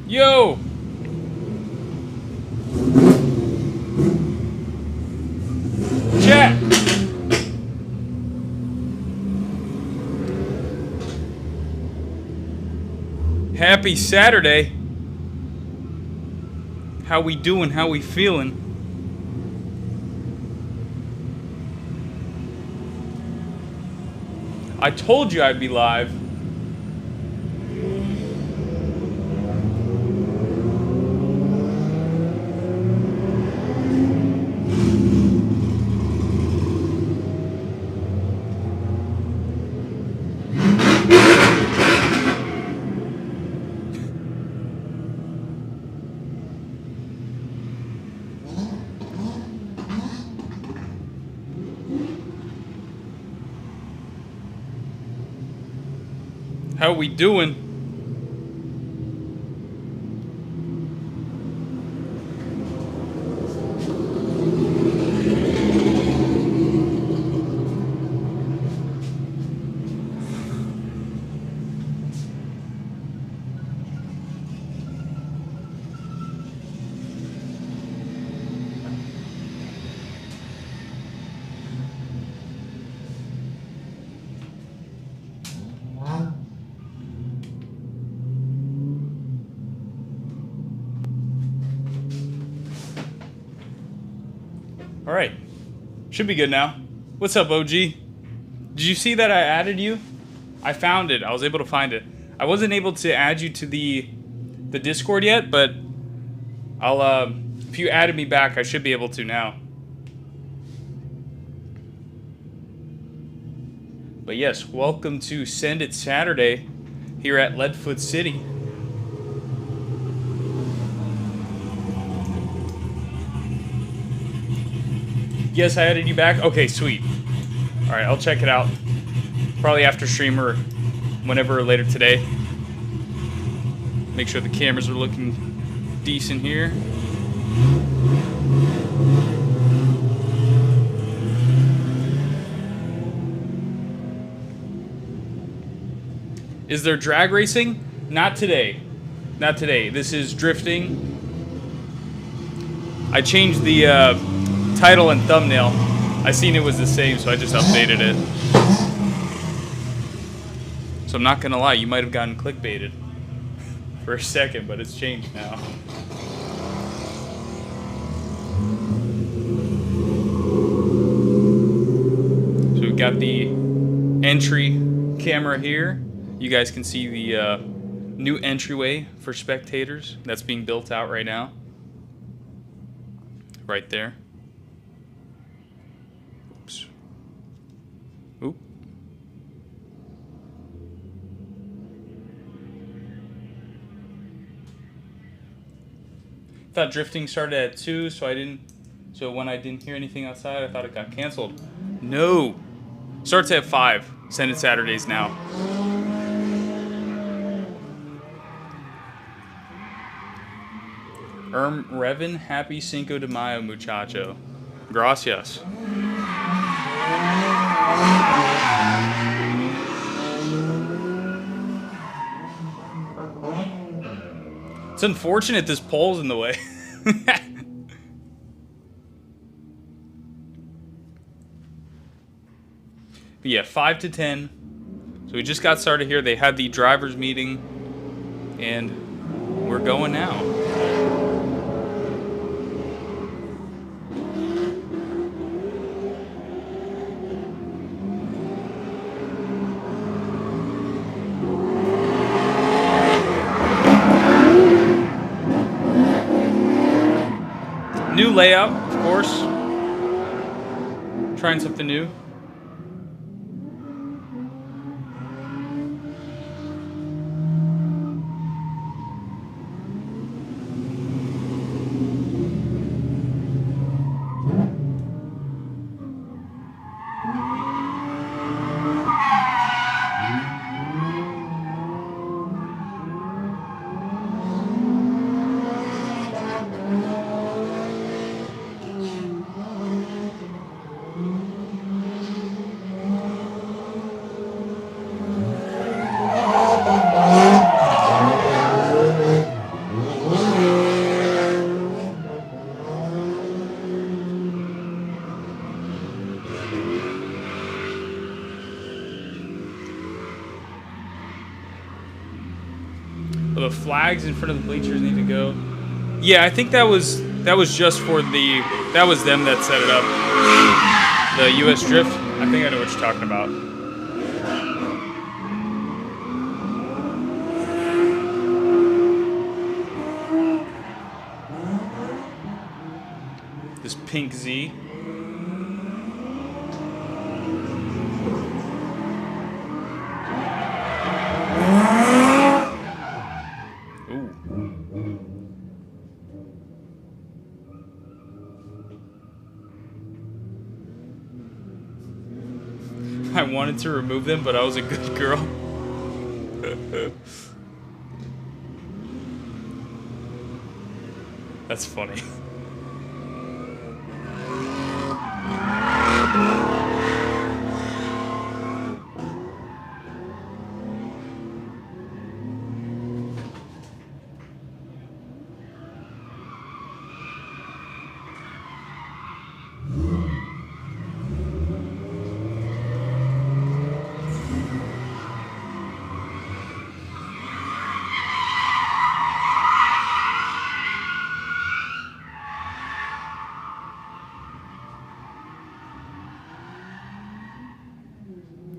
Yo! Chat! Happy Saturday. How we doing? How we feeling? I told you I'd be live. How we doing? All right, should be good now. What's up, OG? Did you see that I added you? I found it. I was able to find it. I wasn't able to add you to the Discord yet, but I'll if you added me back, I should be able to now. But yes, welcome to Send It Saturday here at Leadfoot City. Yes, I added you back. Okay, sweet. All right, I'll check it out. Probably after stream or whenever later today. Make sure the cameras are looking decent here. Is there drag racing? Not today. Not today. This is drifting. I changed the title and thumbnail. I seen it was the same, so I just updated it. So I'm not gonna lie, you might have gotten clickbaited for a second, but it's changed now. So we've got the entry camera here. You guys can see the new entryway for spectators that's being built out right now. Right there. Oops. Oop. Thought drifting started at 2, so when I didn't hear anything outside, I thought it got canceled. No. Starts at 5. Send It Saturdays now. Revan, happy Cinco de Mayo, muchacho. Gracias. It's unfortunate this pole's in the way. But yeah, 5 to 10. So we just got started here. They had the drivers meeting, and we're going now. New layout, of course. Trying something new. Oh, the flags in front of the bleachers need to go. Yeah, I think that was just for the... That was them that set it up. The US Drift. I think I know what you're talking about. This pink Z. Ooh. I wanted to remove them, but I was a good girl. That's funny.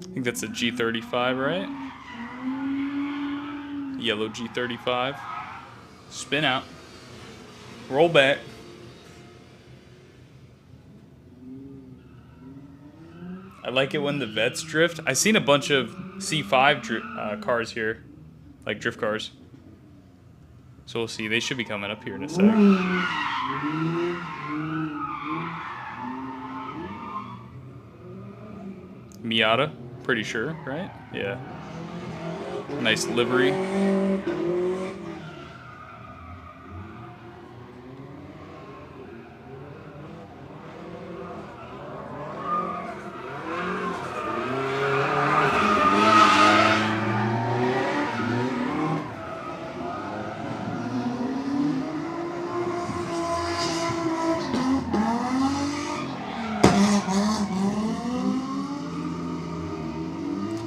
I think that's a G35, right? Yellow G35. Spin out. Roll back. I like it when the vets drift. I've seen a bunch of C5 cars here. Like drift cars. So we'll see. They should be coming up here in a sec. Miata. Pretty sure, right? Yeah. Nice livery.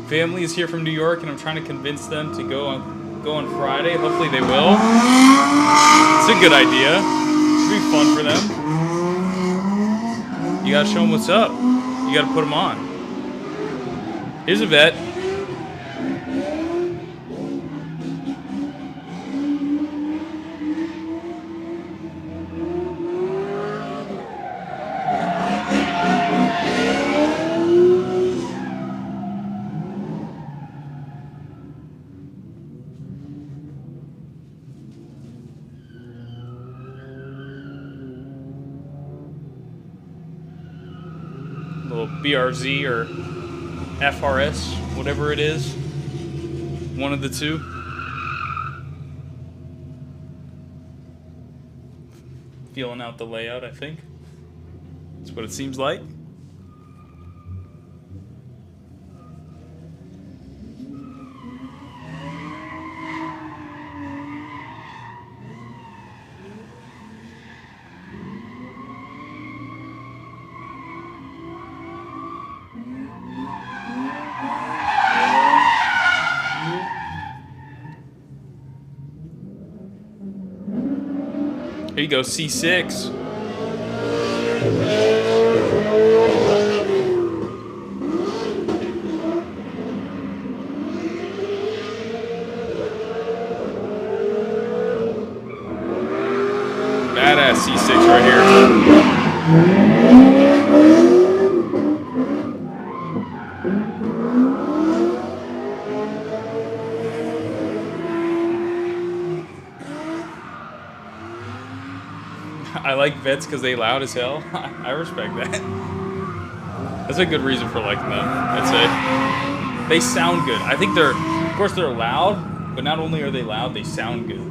Family is here from New York, and I'm trying to convince them to go on Friday. Hopefully they will. It's a good idea. It'll be fun for them. You gotta show them what's up. You gotta put them on. Here's a vet. Little BRZ or FRS, whatever it is. One of the two. Feeling out the layout, I think. That's what it seems like. Here you go, C6. Badass C6 right here. I like vets because they loud as hell. I respect that. That's a good reason for liking them, I'd say. They sound good. I think they're, of course they're loud, but not only are they loud, they sound good.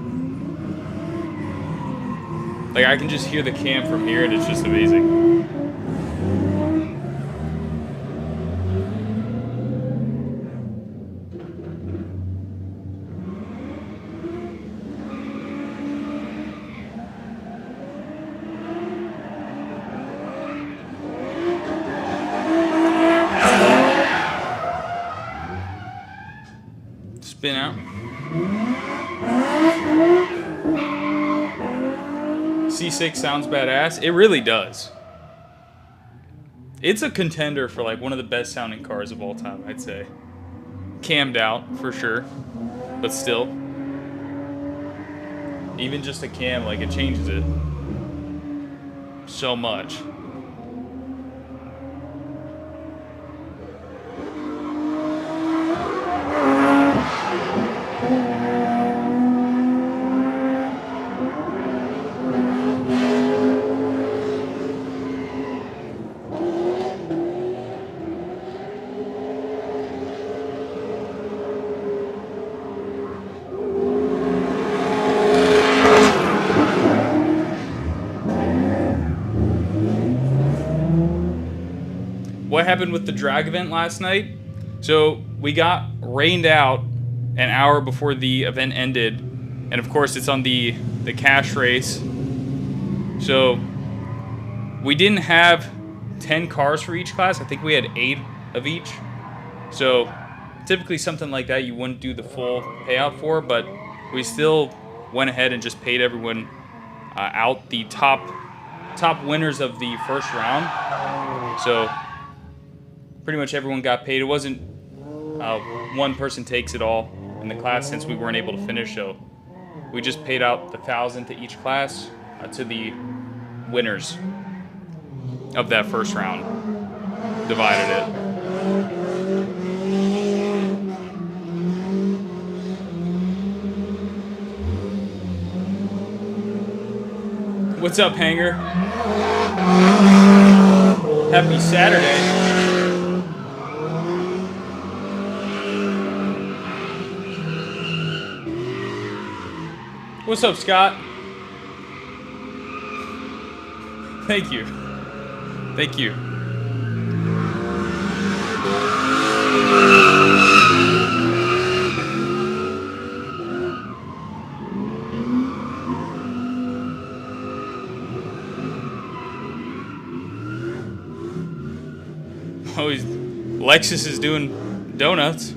Like I can just hear the cam from here and it's just amazing. Spin out. C6 sounds badass. It really does. It's a contender for like one of the best sounding cars of all time, I'd say. Cammed out for sure, but still, even just a cam, like, it changes it so much. What happened with the drag event last night? So we got rained out an hour before the event ended, and of course it's on the cash race. So we didn't have 10 cars for each class. I think we had 8 of each. So typically something like that you wouldn't do the full payout for, but we still went ahead and just paid everyone out, the top winners of the first round. So pretty much everyone got paid. It wasn't one person takes it all in the class, since we weren't able to finish. So we just paid out the 1,000 to each class to the winners of that first round. Divided it. What's up, Hanger? Happy Saturday. What's up, Scott? Thank you. Thank you. Oh, Lexus is doing donuts.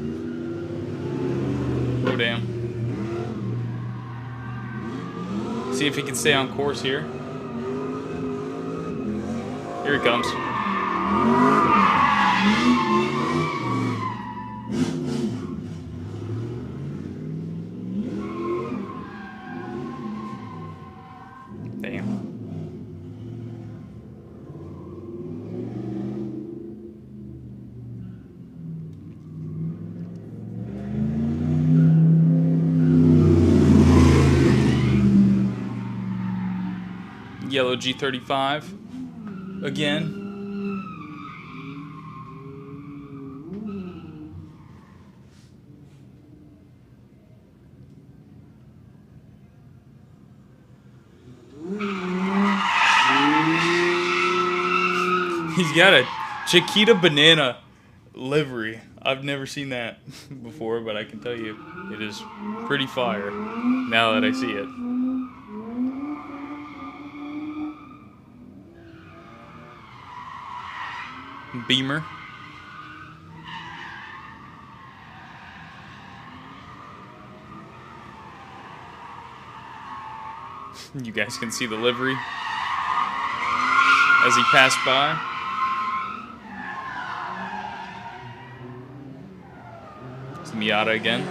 Oh, damn. See if he can stay on course here. Here he comes. Damn. Yellow G35 again. He's got a Chiquita banana livery. I've never seen that before, but I can tell you it is pretty fire now that I see it. Beamer. You guys can see the livery as he passed by. It's Miata again.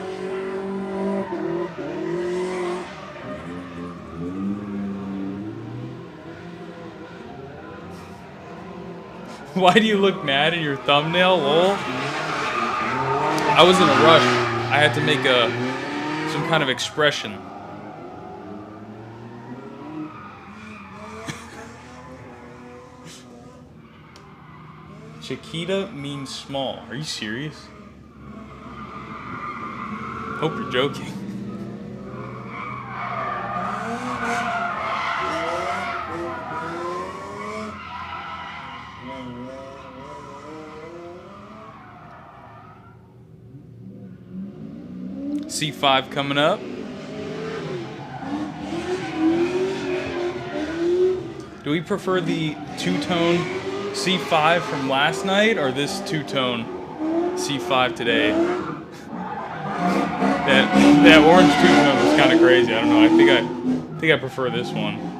Why do you look mad in your thumbnail, lol? I was in a rush. I had to make some kind of expression. Chiquita means small. Are you serious? Hope you're joking. C5 coming up. Do we prefer the two-tone C5 from last night or this two-tone C5 today? That orange tube note was kind of crazy. I don't know. I think I prefer this one.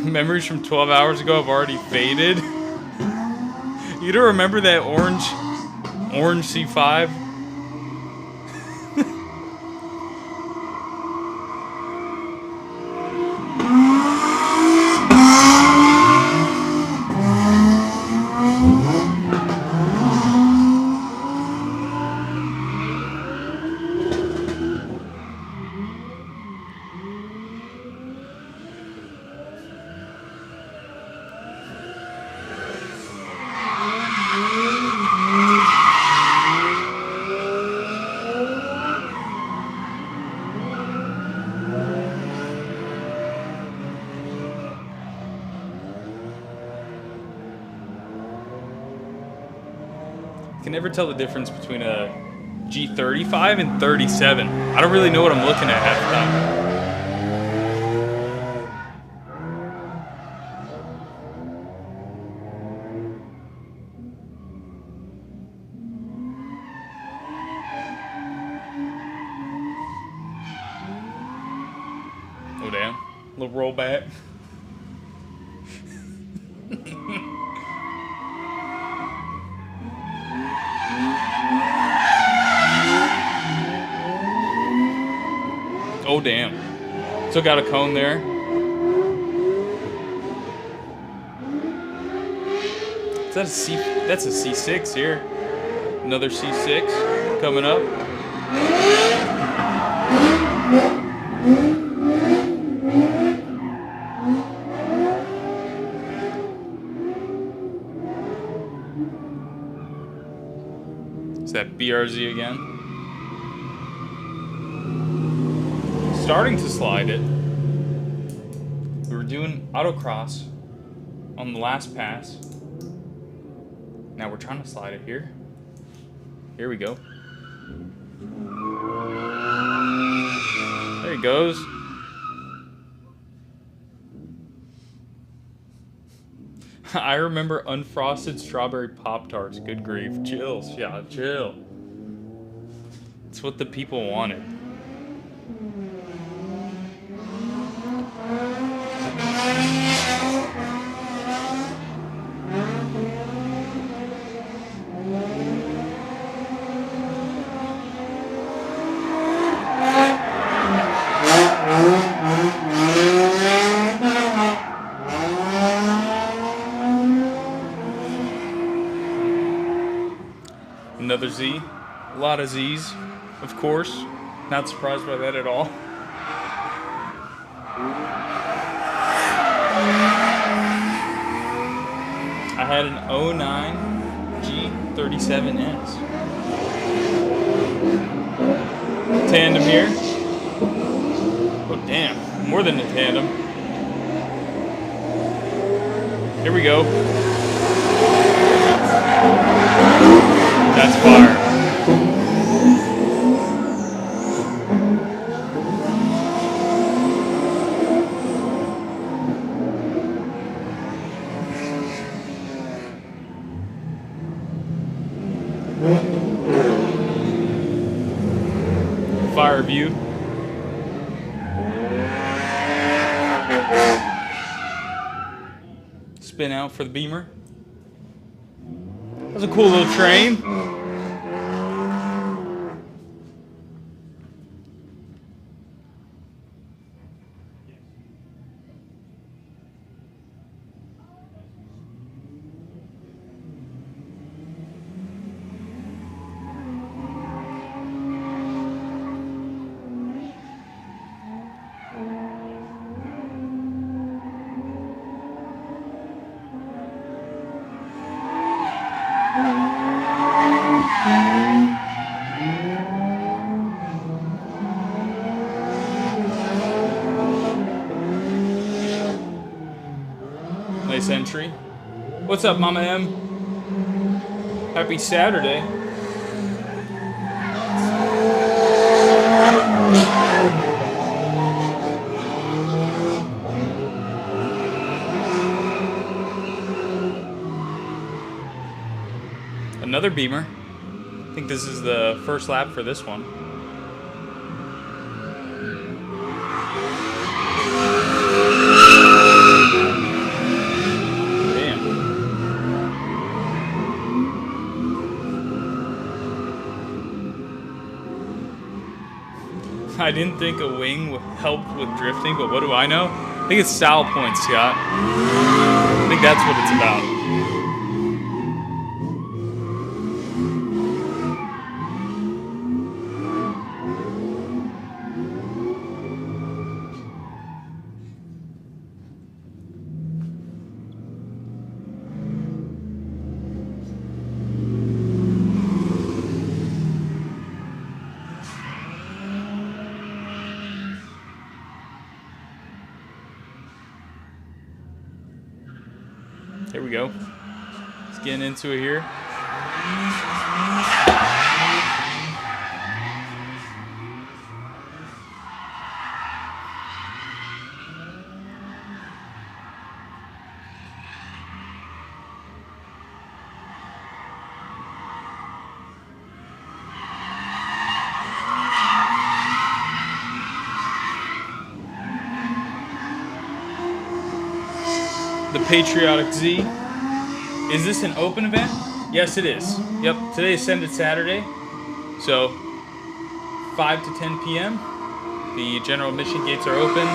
Memories from 12 hours ago have already faded. You don't remember that orange C5? I can never tell the difference between a G35 and 37. I don't really know what I'm looking at half the time. Oh damn, little rollback. Oh damn. Still got a cone there. Is that a C? That's a C6 here. Another C6 coming up. Is that BRZ again? Starting to slide it. We were doing autocross on the last pass. Now we're trying to slide it here. Here we go. There he goes. I remember unfrosted strawberry Pop-Tarts. Good grief. Chills. Yeah, chill. It's what the people wanted. Another Z. A lot of Z's, of course. Not surprised by that at all. I had an 09 G37S. Tandem here. Oh damn, more than a tandem. Here we go. That's fire. Fire view. Spin out for the Beamer. That was a cool little train. Nice entry. What's up, Mama M? Happy Saturday. Another Beamer. I think this is the first lap for this one. I didn't think a wing would help with drifting, but what do I know? I think it's style points, Scott. I think that's what it's about. Here we go. Let's get into it here. The Patriotic Z. Is this an open event? Yes, it is. Yep, today is Saturday. So, 5 to 10 p.m. The general admission gates are open.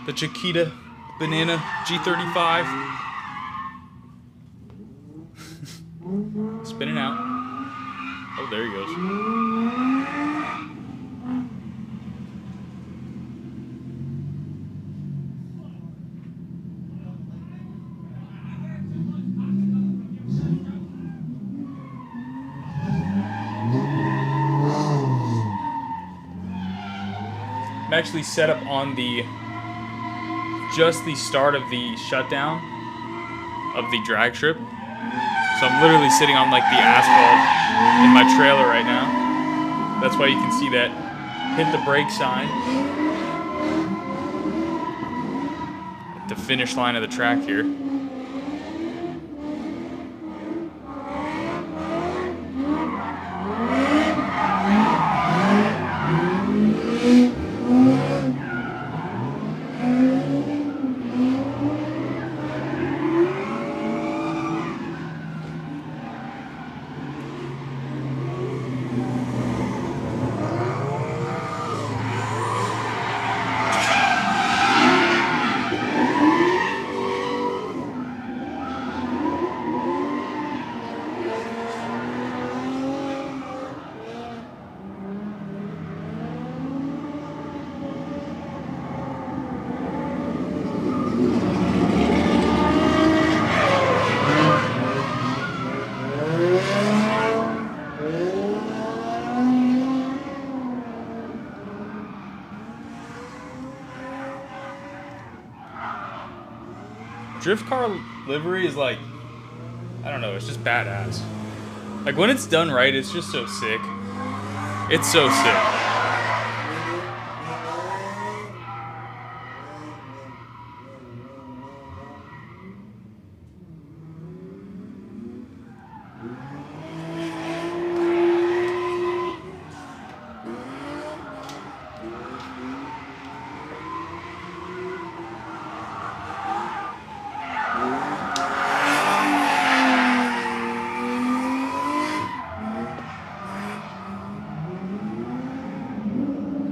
The Chiquita Banana G35. Spinning out. Oh, there he goes. I'm actually set up on just the start of the shutdown of the drag strip. So I'm literally sitting on like the asphalt in my trailer right now. That's why you can see that hit the brake sign at the finish line of the track here. Drift car livery is like, I don't know, it's just badass. Like when it's done right, it's just so sick. It's so sick.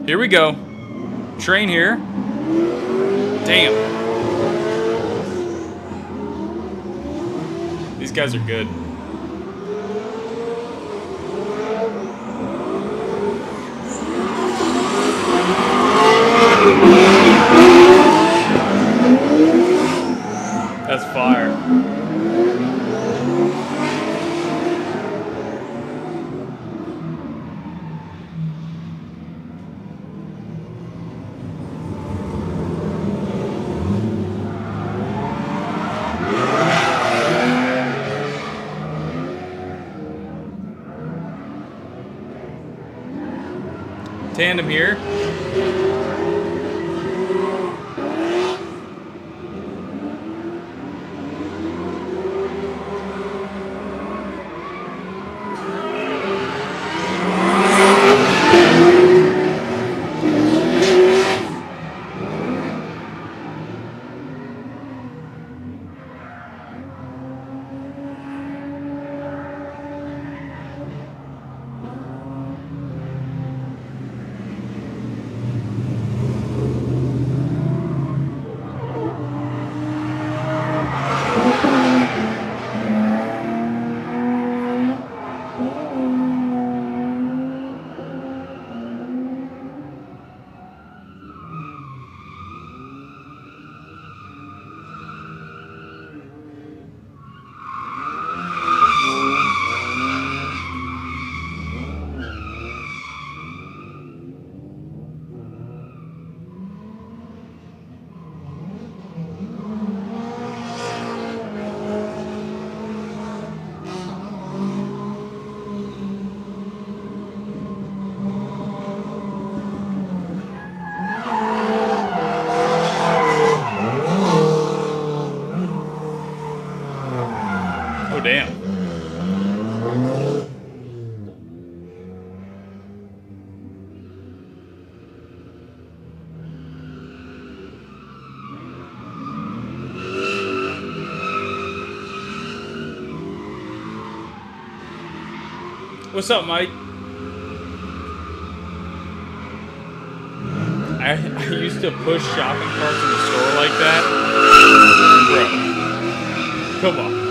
Here we go. Train here. Damn. These guys are good. That's fire. Tandem here. Damn. What's up, Mike? I used to push shopping carts in the store like that. Bro. Come on.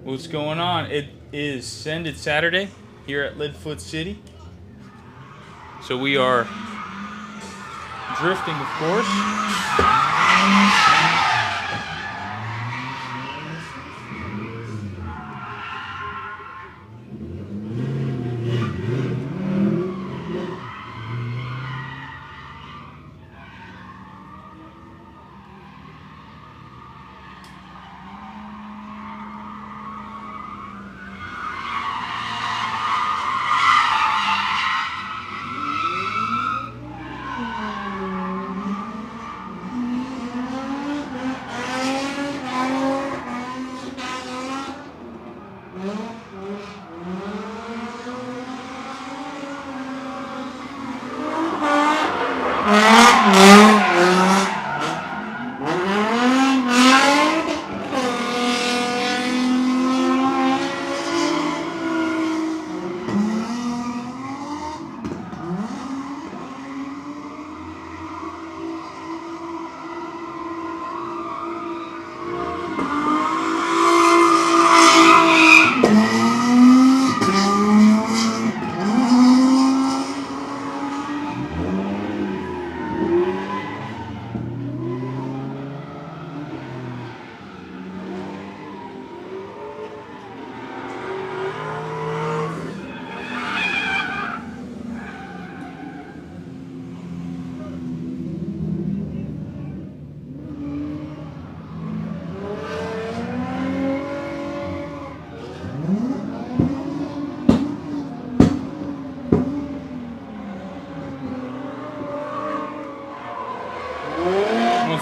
What's going on? It is Send Saturday here at Leadfoot City. So we are drifting, of course.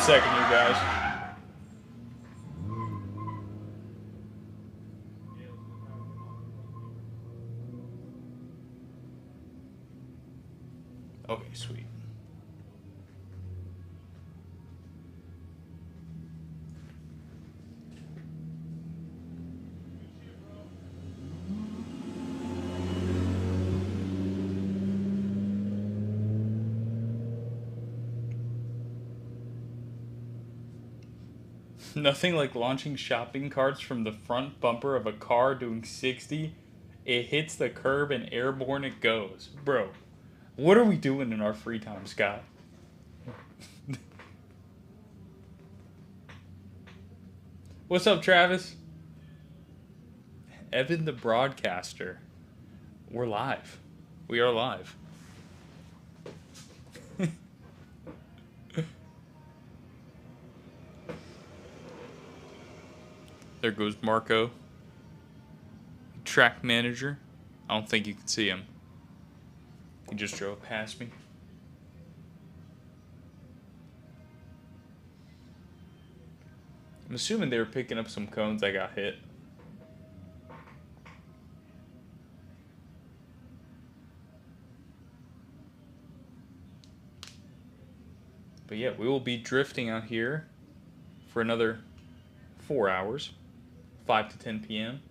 Second, you guys. Okay, sweet. Nothing like launching shopping carts from the front bumper of a car doing 60. It hits the curb and airborne it goes. Bro, what are we doing in our free time, Scott? What's up, Travis? Evan the broadcaster. We're live. We are live. There goes Marco. Track manager. I don't think you can see him. He just drove past me. I'm assuming they were picking up some cones I got hit. But yeah, we will be drifting out here for another 4 hours, 5 to 10 p.m.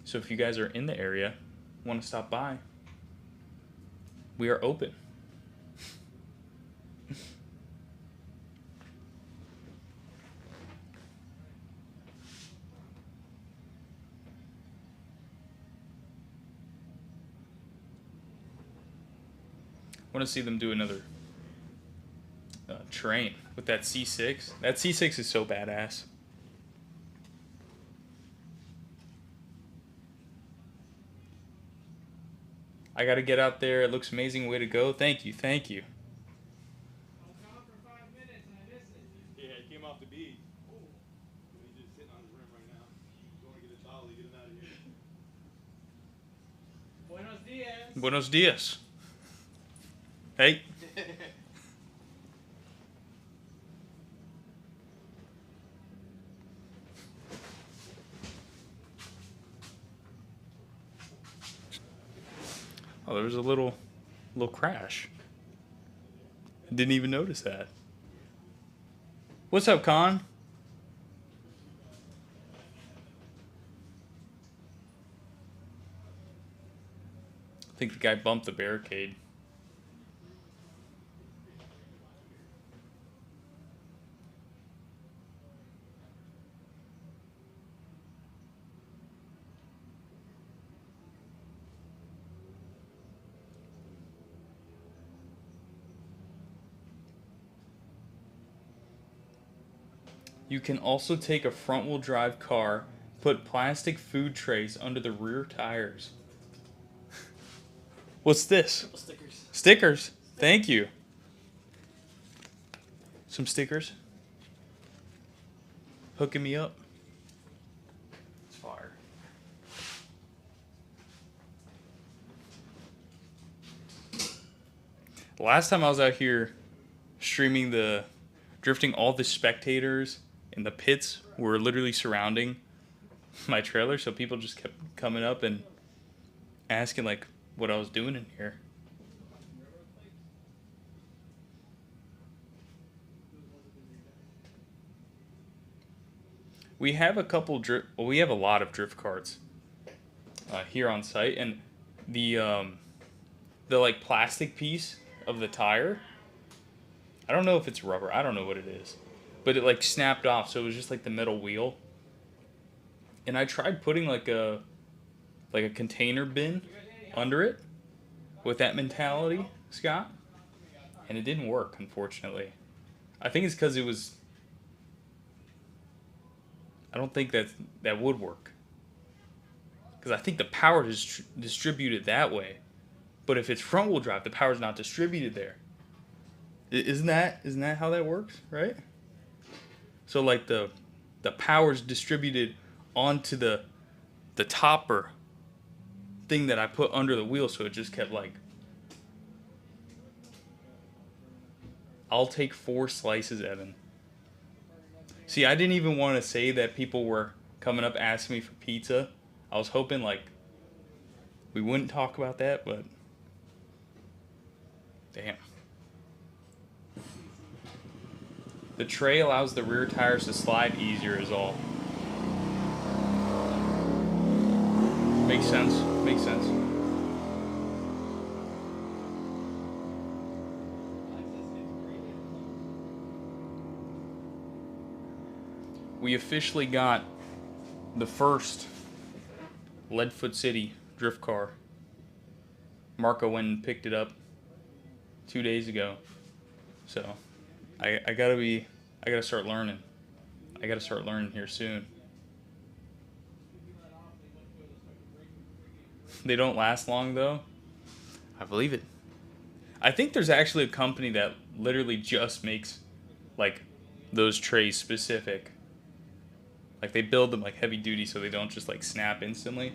So if you guys are in the area, want to stop by, we are open. Want to see them do another train with that C6. That C6 is so badass. I got to get out there. It looks amazing. Way to go. Thank you. Thank you. I'm gone for 5 minutes and I missed it. Yeah, he came off the beach. Oh. He's just sitting on his rim right now. Going to get a towel to get him out of here. Buenos dias. Buenos dias. Hey. Oh, there was a little crash. I didn't even notice that. What's up, Con? I think the guy bumped the barricade. You can also take a front-wheel drive car, put plastic food trays under the rear tires. What's this? Stickers. Stickers. Thank you. Some stickers. Hooking me up. It's fire. Last time I was out here streaming the drifting, all the spectators in the pits were literally surrounding my trailer, so people just kept coming up and asking like what I was doing in here. We have a couple we have a lot of drift carts here on site, and the like plastic piece of the tire, I don't know if it's rubber, I don't know what it is, but it like snapped off, so it was just like the metal wheel. And I tried putting like a container bin under it with that mentality, Scott, and it didn't work, unfortunately. I think it's because it was, I don't think that would work, because I think the power is distributed that way, but if it's front wheel drive, the power's not distributed there. Isn't that how that works, right? So like the power's distributed onto the topper thing that I put under the wheel, so it just kept like, I'll take 4 slices, Evan. See, I didn't even want to say that people were coming up asking me for pizza. I was hoping like we wouldn't talk about that, but damn. The tray allows the rear tires to slide easier is all. Makes sense. Makes sense. we officially got the first Leadfoot City drift car. Marco went and picked it up 2 days ago. So I gotta start learning. I gotta start learning here soon. They don't last long though. I believe it. I think there's actually a company that literally just makes like those trays specific. Like they build them like heavy duty so they don't just like snap instantly.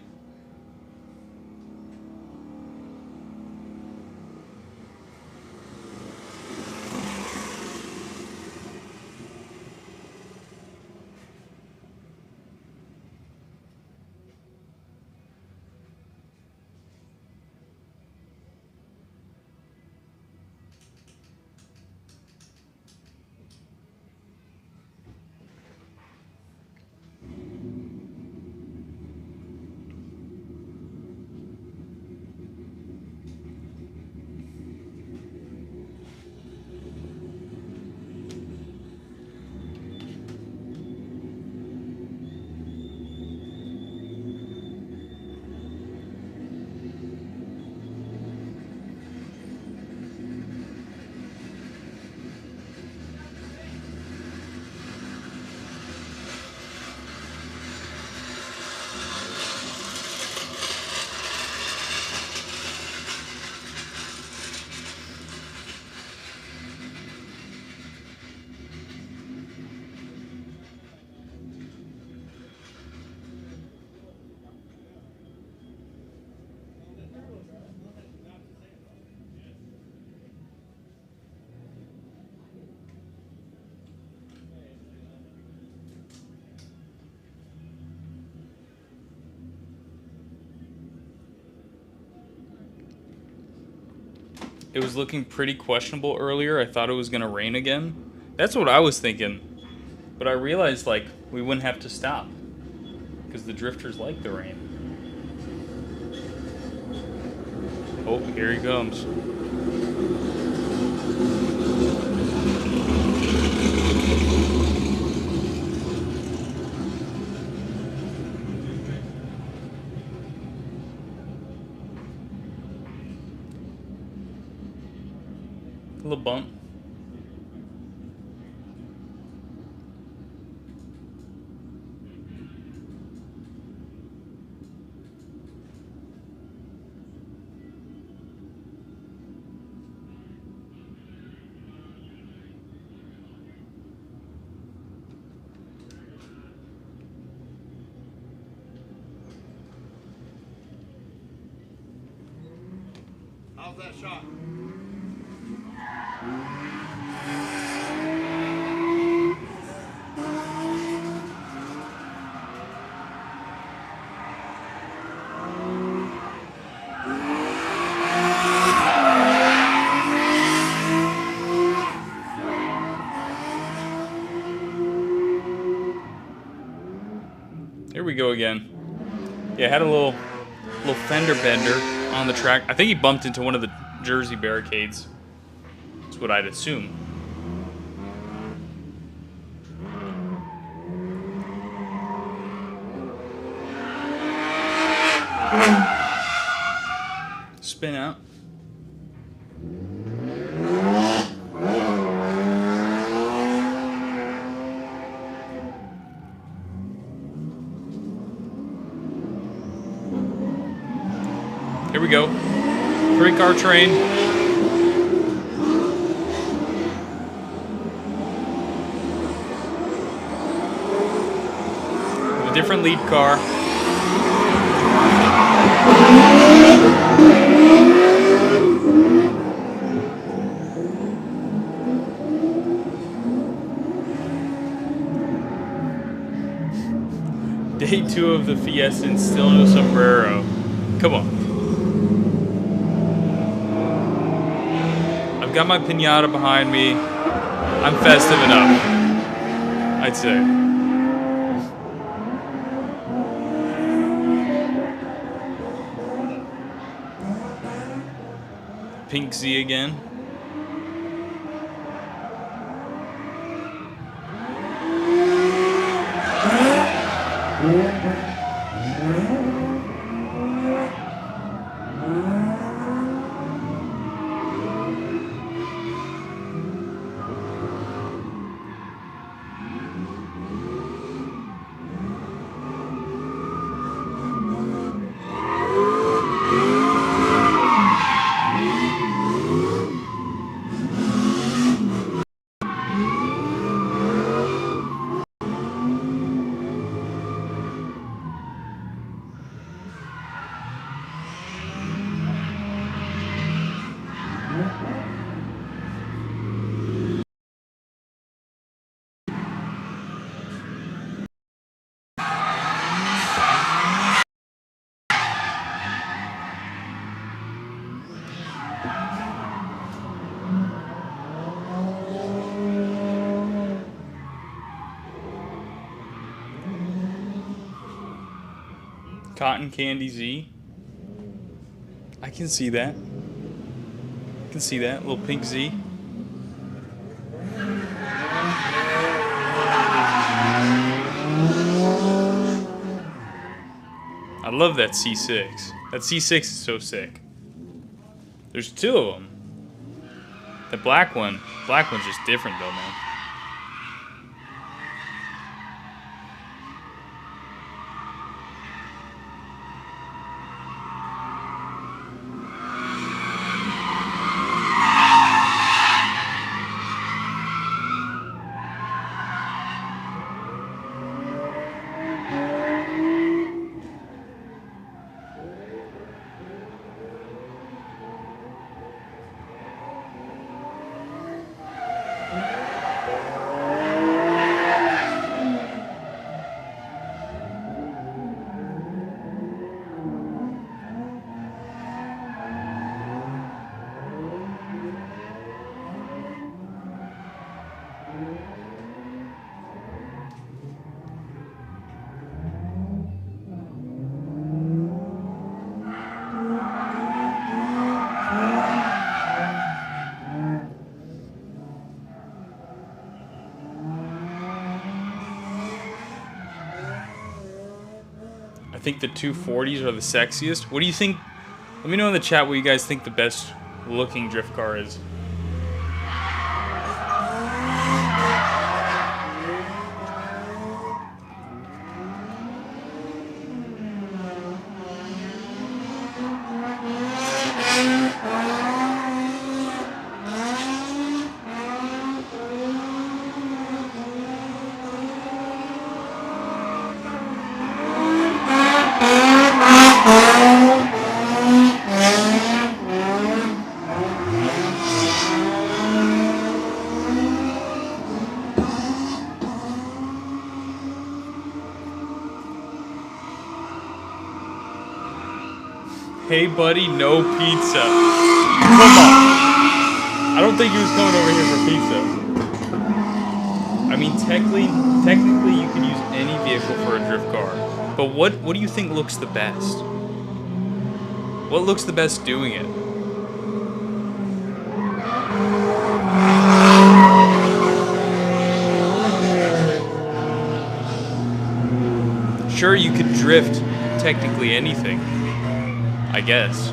It was looking pretty questionable earlier. I thought it was gonna rain again. That's what I was thinking. But I realized like we wouldn't have to stop because the drifters like the rain. Oh, here he comes. A little bump. How's that shot? Here we go again. Yeah, had a little fender bender on the track. I think he bumped into one of the Jersey barricades. That's what I'd assume. Spin out. Here we go. 3-car train. With a different lead car. Day 2 of the Fiesta and still no sombrero. Come on. Got my piñata behind me. I'm festive enough, I'd say. Pink Z again. Cotton Candy Z. I can see that. I can see that. Little pink Z. I love that C6. That C6 is so sick. There's two of them. The black one's just different though, man. I think the 240s are the sexiest. What do you think? Let me know in the chat what you guys think the best looking drift car is. Hey buddy, no pizza. Come on. I don't think he was coming over here for pizza. I mean, technically you can use any vehicle for a drift car. But what do you think looks the best? What looks the best doing it? Sure, you could drift technically anything, I guess.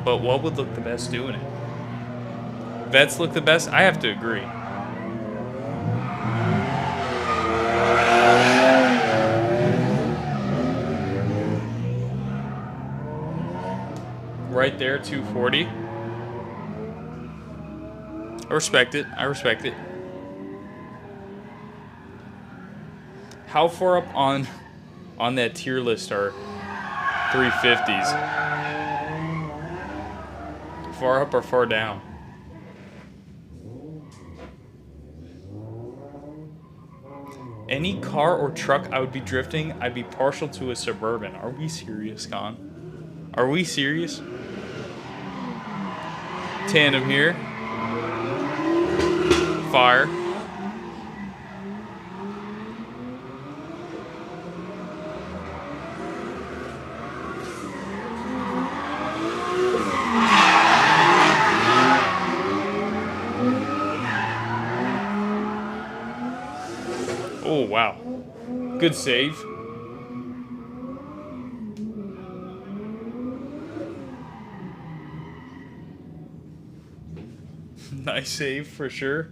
But what would look the best doing it? Vets look the best? I have to agree. Right there, 240. I respect it. I respect it. How far up on that tier list are 350s? Far up or far down? Any car or truck I would be drifting, I'd be partial to a Suburban. Are we serious, Con? Are we serious? Tandem here. Fire. Oh, wow. Good save. Nice save for sure.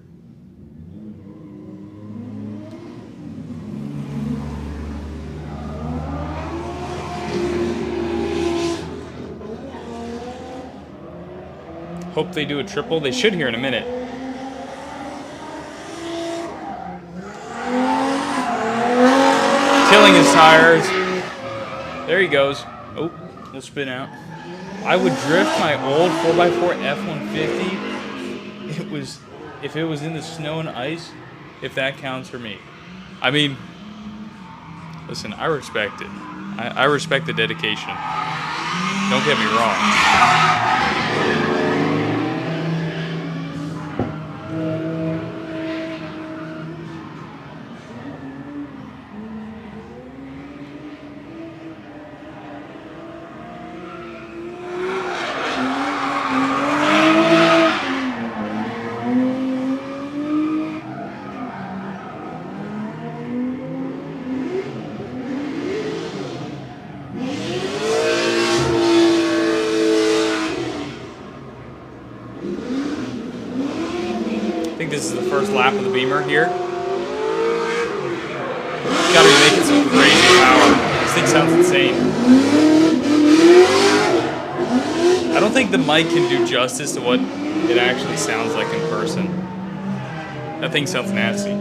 Hope they do a triple. They should here in a minute. Tilling his tires. There he goes. Oh, he'll spin out. I would drift my old 4x4 F-150. If it was in the snow and ice, if that counts for me. I mean, listen, I respect it. I respect the dedication. Don't get me wrong. I think this is the first lap of the Beamer here. Gotta be making some crazy power. This thing sounds insane. I don't think the mic can do justice to what it actually sounds like in person. That thing sounds nasty.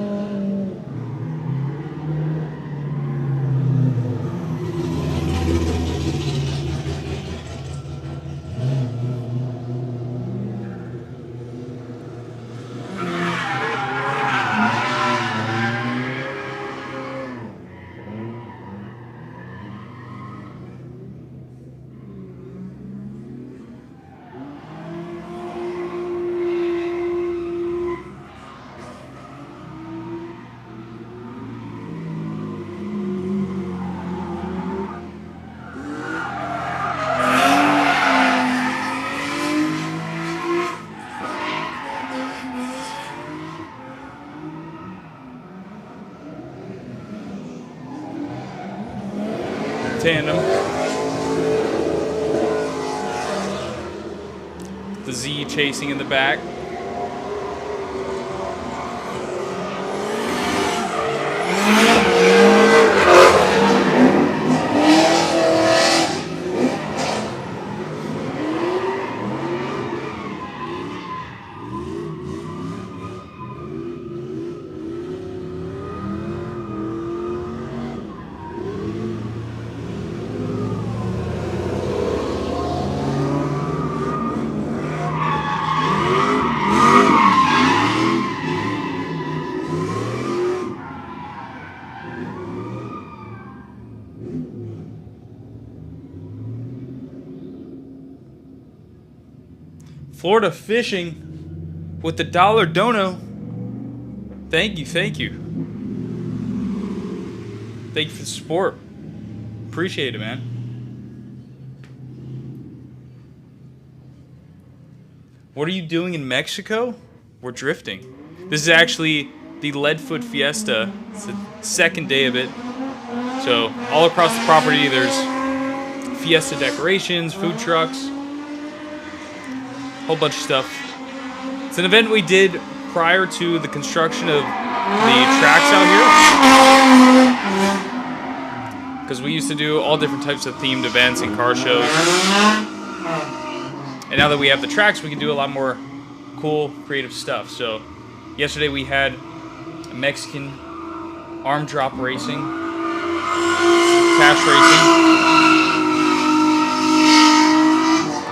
Tandem. The Z chasing in the back. Florida fishing with the dollar dono. Thank you, thank you. Thank you for the support. Appreciate it, man. What are you doing in Mexico? We're drifting. This is actually the Leadfoot Fiesta. It's the second day of it. So all across the property there's Fiesta decorations, food trucks, whole bunch of stuff. It's an event we did prior to the construction of the tracks out here, because we used to do all different types of themed events and car shows, and now that we have the tracks we can do a lot more cool creative stuff. So yesterday we had a Mexican arm drop racing, cash racing.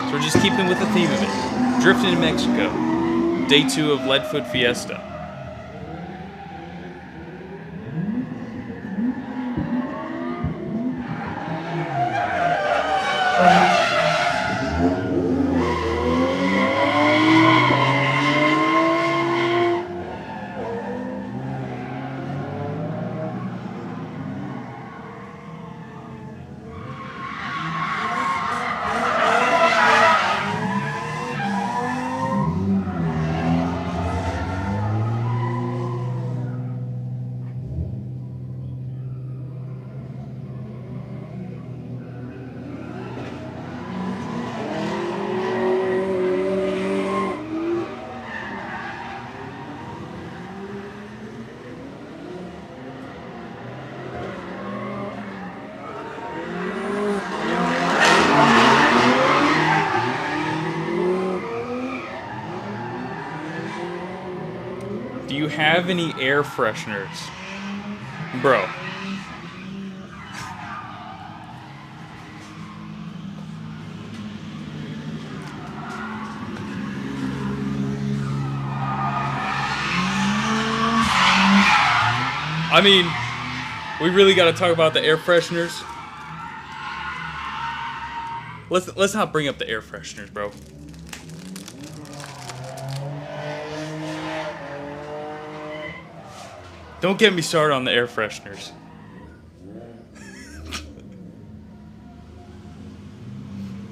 So we're just keeping with the theme of it. Drifting in Mexico. Day 2 of Leadfoot Fiesta. have any air fresheners? Bro. I mean, we really got to talk about the air fresheners. Let's not bring up the air fresheners, bro. Don't get me started on the air fresheners.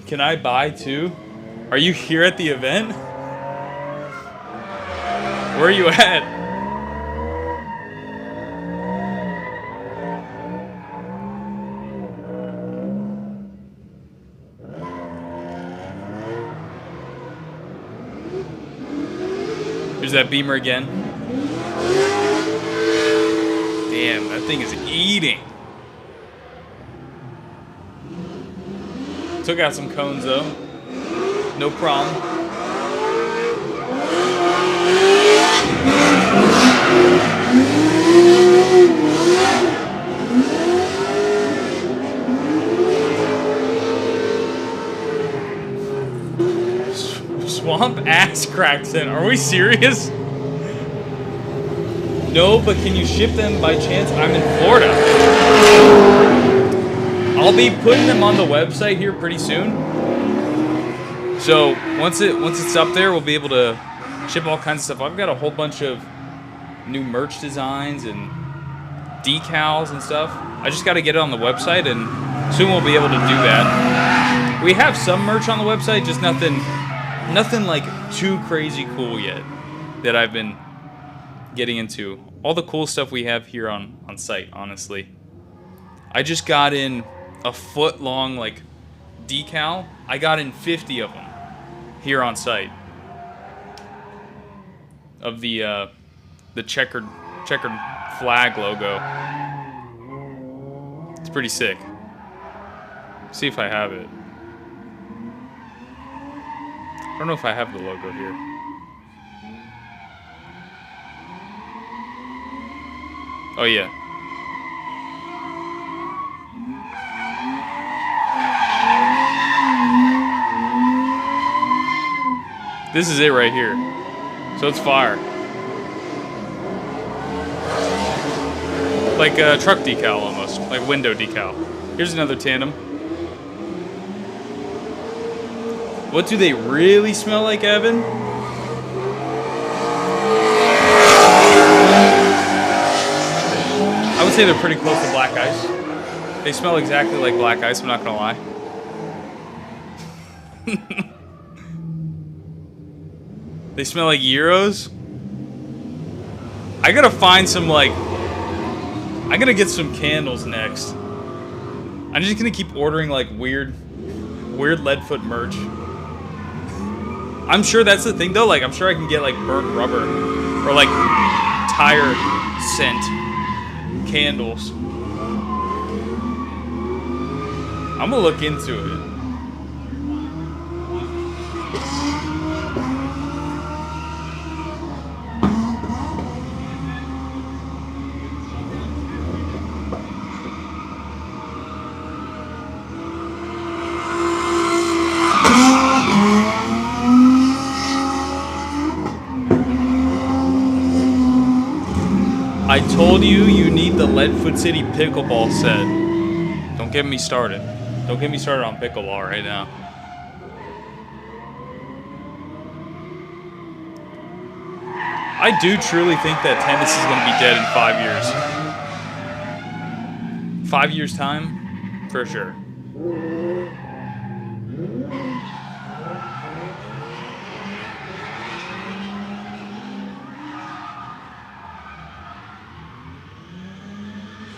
Can I buy two? Are you here at the event? Where are you at? Here's that Beamer again. Damn, that thing is eating. Took out some cones though. No problem. Swamp ass cracks in. Are we serious? No, but can you ship them by chance? I'm in Florida. I'll be putting them on the website here pretty soon. So once it's up there, we'll be able to ship all kinds of stuff. I've got a whole bunch of new merch designs and decals and stuff. I just got to get it on the website, and soon we'll be able to do that. We have some merch on the website, just nothing like too crazy cool yet that I've been getting into. All the cool stuff we have here on site, honestly. I just got in a foot long like decal. I got in 50 of them here on site of the checkered flag logo. It's pretty sick. See if I have it. I don't know if I have the logo here. Oh yeah. This is it right here. So it's fire. Like a truck decal almost. Like window decal. Here's another tandem. What do they really smell like, Evan? I would say they're pretty close to black ice. They smell exactly like black ice, I'm not gonna lie. They smell like Euros. I gotta find some I gotta get some candles next. I'm just gonna keep ordering like weird Leadfoot merch. I'm sure that's the thing though, like I'm sure I can get like burnt rubber or like tire scent candles. I'm gonna look into it. I told you need the Leadfoot City pickleball set. Don't get me started. Don't get me started on pickleball right now. I do truly think that tennis is going to be dead in 5 years. 5 years' time? For sure.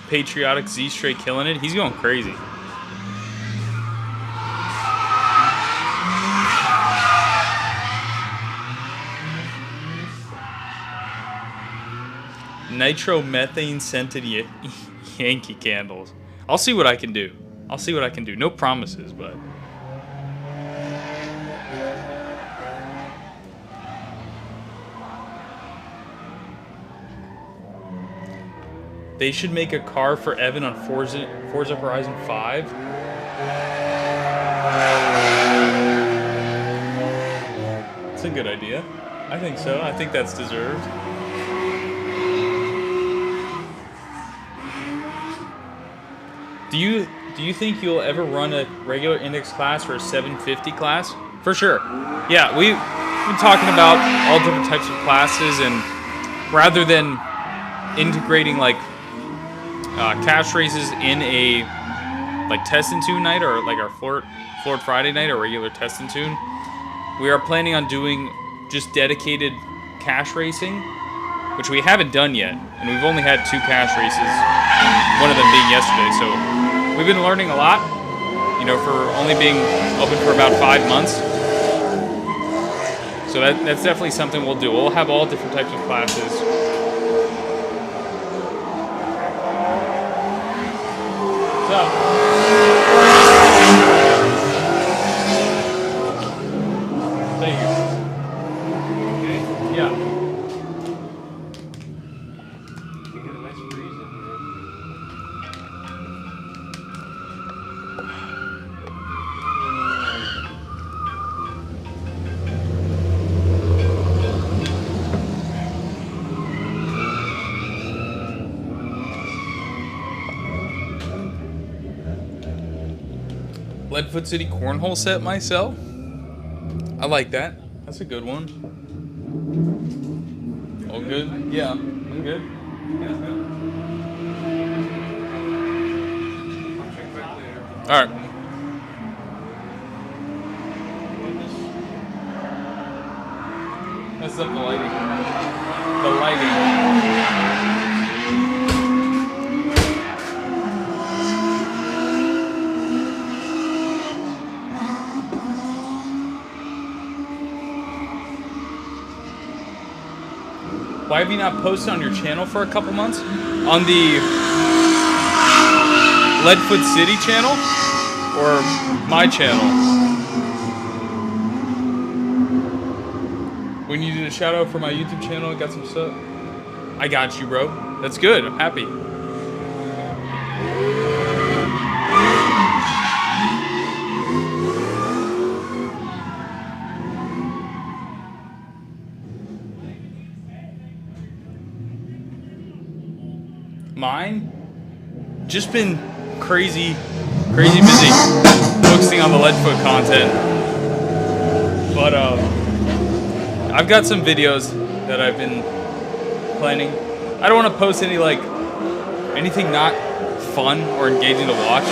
Patriotic Z straight killing it. He's going crazy. Nitromethane scented Yankee candles. I'll see what I can do. I'll see what I can do. No promises, but. They should make a car for Evan on Forza Horizon 5. It's a good idea. I think so. I think that's deserved. Do you think you'll ever run a regular index class or a 750 class? For sure. Yeah, we've been talking about all different types of classes, and rather than integrating like cash races in a like test and tune night or like our floored Friday night or regular test and tune, we are planning on doing just dedicated cash racing, which we haven't done yet, and we've only had 2 cash races, one of them being yesterday. So we've been learning a lot, you know, for only being open for about 5 months. So that's definitely something we'll do. We'll have all different types of classes. So. Thank you. Okay? Yeah. You get a nice breeze in here. Leadfoot City cornhole set myself. I like that. That's a good one. All good? Yeah, I'm good. Yeah, it's good. I'll check back later. All right. Mess up the lighting. The lighting. Why have you not posted on your channel for a couple months? On the Leadfoot City channel? Or my channel? When you did a shout out for my YouTube channel, I got some stuff. I got you, bro. That's good. I'm happy. Mine? Just been crazy busy focusing on the Leadfoot content. But I've got some videos that I've been planning. I don't want to post anything not fun or engaging to watch.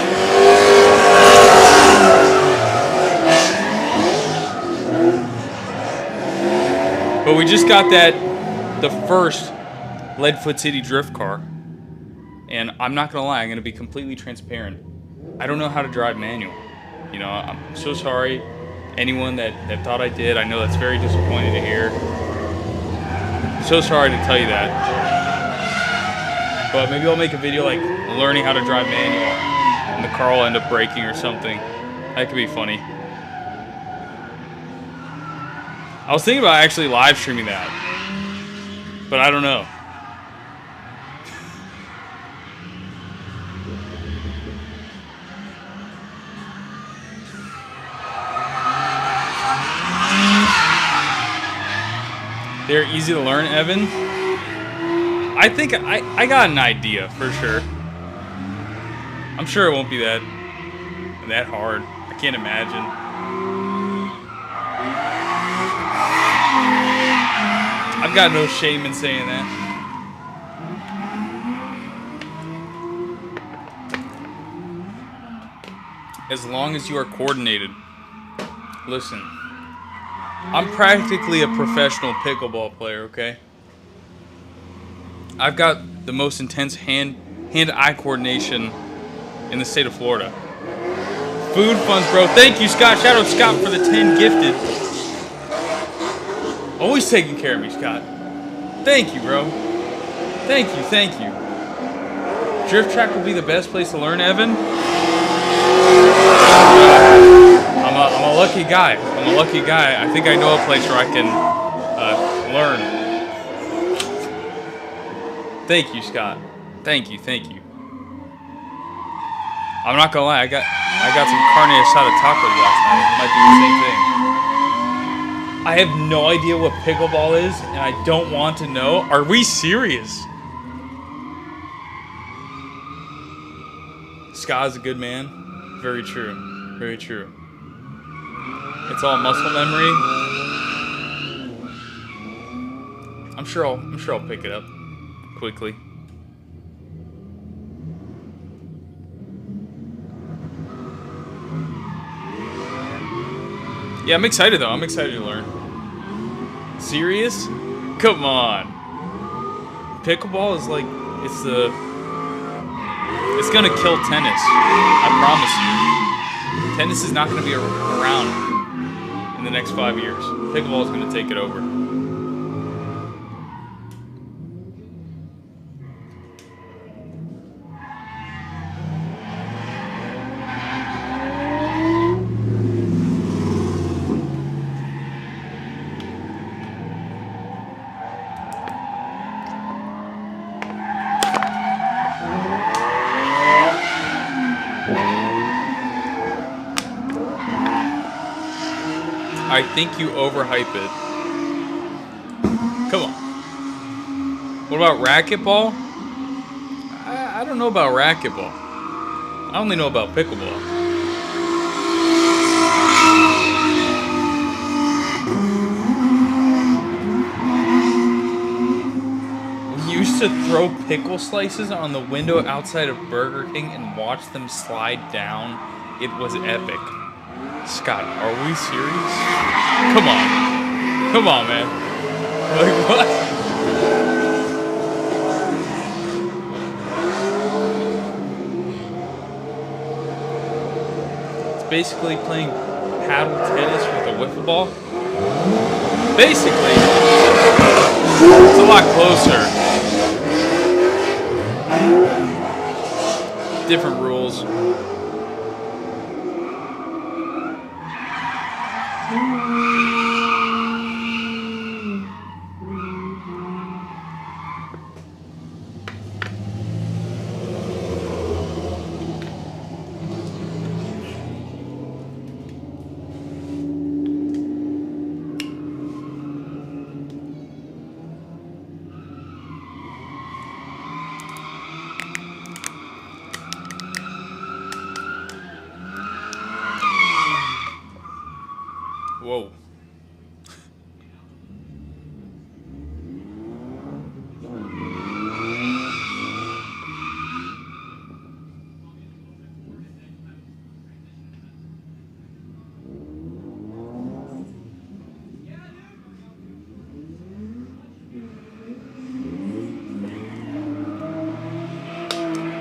But we just got the first Leadfoot City drift car. And I'm not gonna lie, I'm gonna be completely transparent. I don't know how to drive manual. You know, I'm so sorry. Anyone that thought I did, I know that's very disappointing to hear. So sorry to tell you that. But maybe I'll make a video like learning how to drive manual and the car will end up breaking or something. That could be funny. I was thinking about actually live streaming that, but I don't know. They're easy to learn, Evan. I think I got an idea for sure. I'm sure it won't be that hard. I can't imagine. I've got no shame in saying that. As long as you are coordinated. Listen. I'm practically a professional pickleball player, okay? I've got the most intense hand-eye coordination in the state of Florida. Food funds, bro. Thank you, Scott. Shout out Scott for the 10 gifted. Always taking care of me, Scott. Thank you, bro. Thank you. Drift track will be the best place to learn, Evan. I'm a lucky guy. I think I know a place where I can learn. Thank you, Scott. Thank you, thank you. I'm not gonna lie, I got some carne asada tacos last night. It might be the same thing. I have no idea what pickleball is, and I don't want to know. Are we serious? Scott's a good man. Very true. Very true. It's all muscle memory. I'm sure I'll pick it up quickly. Yeah, I'm excited though. I'm excited to learn. Serious? Come on. Pickleball is like it's gonna kill tennis. I promise you. Tennis is not gonna be around in the next 5 years. Pickleball is gonna take it over. I think you overhype it. Come on. What about racquetball? I don't know about racquetball. I only know about pickleball. We used to throw pickle slices on the window outside of Burger King and watch them slide down. It was epic. Scott, are we serious? Come on. Come on, man. Like, what? It's basically playing paddle tennis with a wiffle ball. Basically. It's a lot closer. Different rules. Whoa.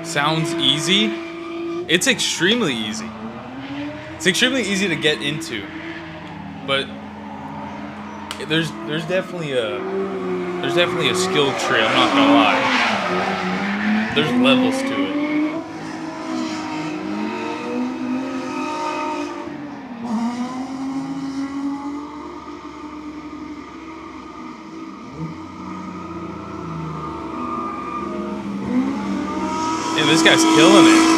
Sounds easy. It's extremely easy. It's extremely easy to get into. But there's definitely a skill tree, I'm not gonna lie. There's levels to it. Yeah, this guy's killing it.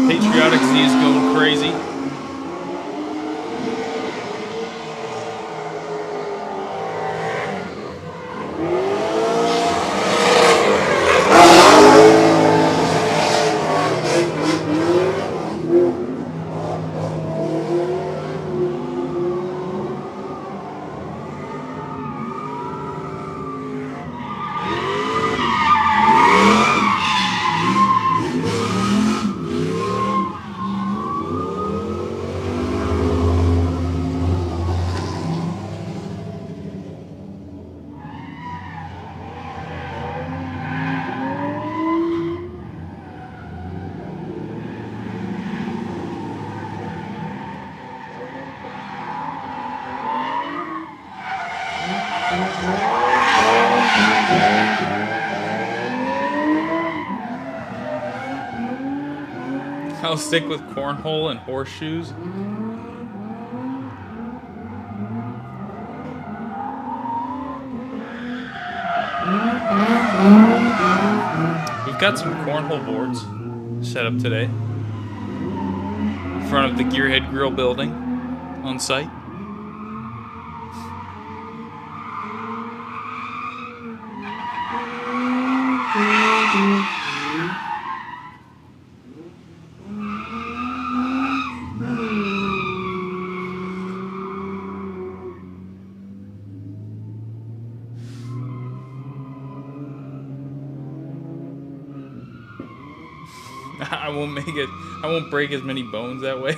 Patriotic Z is going crazy. I'll stick with cornhole and horseshoes. We've got some cornhole boards set up today in front of the Gear Head Grille building on site. I won't break as many bones that way.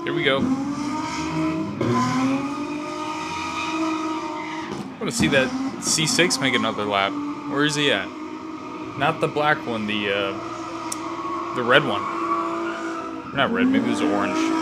Here we go. I want to see that C6 make another lap. Where is he at? Not the black one, the red one. Not red, maybe it was orange.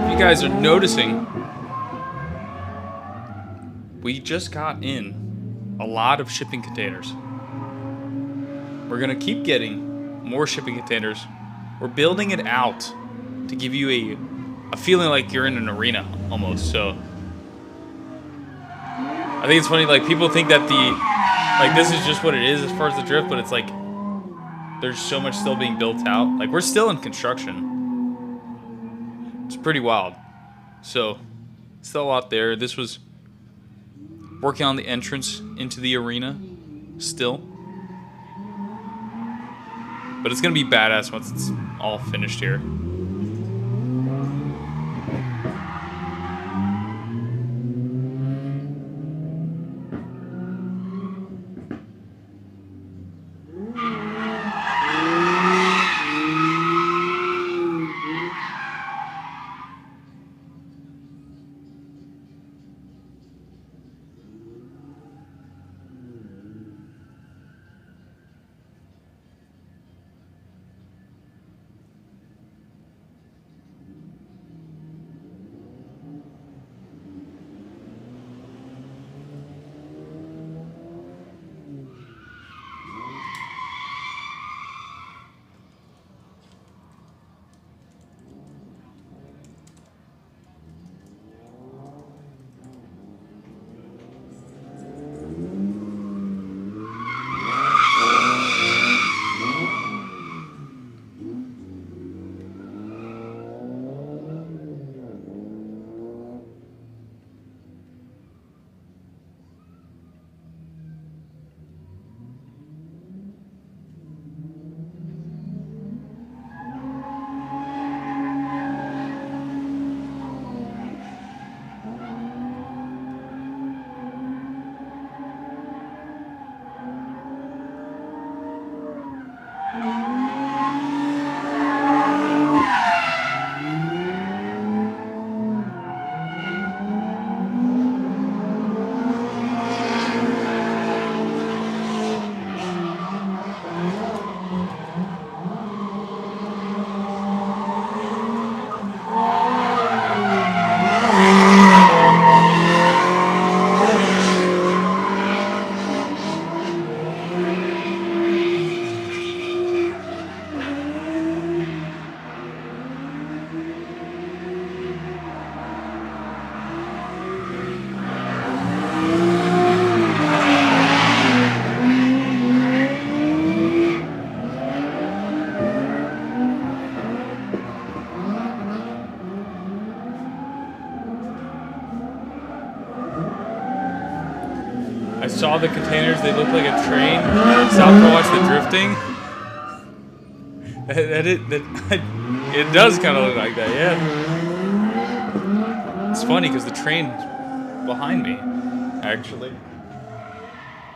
If you guys are noticing, we just got in a lot of shipping containers. We're gonna keep getting more shipping containers. We're building it out to give you a feeling like you're in an arena almost. So I think it's funny, like people think that this is just what it is as far as the drift, but it's like there's so much still being built out. Like we're still in construction. It's pretty wild. So still a lot there. This was working on the entrance into the arena still. But it's gonna be badass once it's all finished here. I saw the containers. They look like a train. Stopped to watch the drifting. It does kind of look like that, yeah. It's funny because the train's behind me, actually.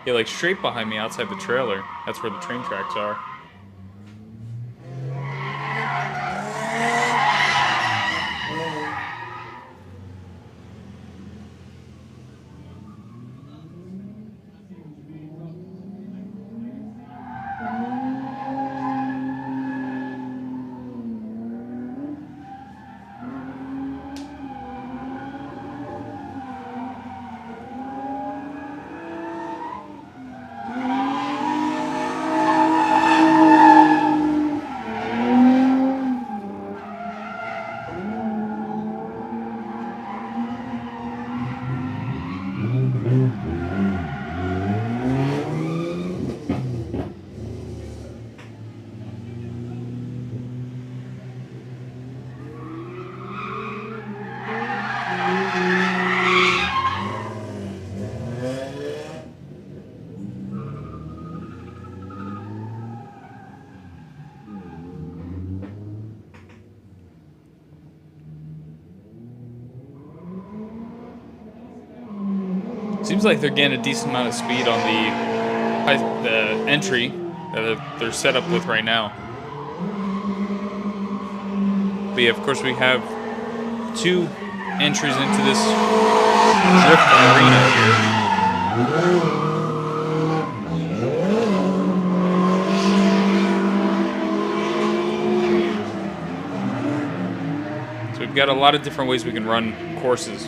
Yeah, like straight behind me outside the trailer. That's where the train tracks are. Seems like they're getting a decent amount of speed on the entry that they're set up with right now. But yeah, of course we have 2 entries into this drift arena here. So we've got a lot of different ways we can run courses.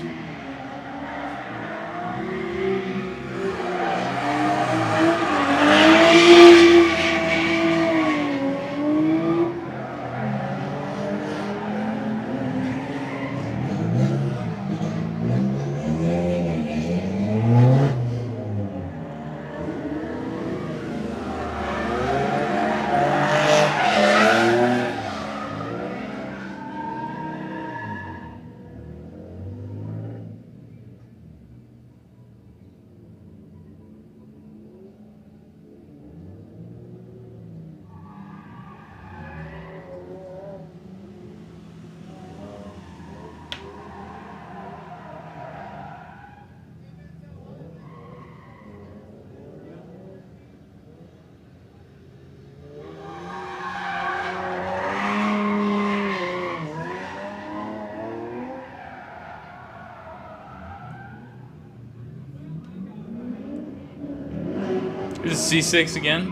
This is C6 again.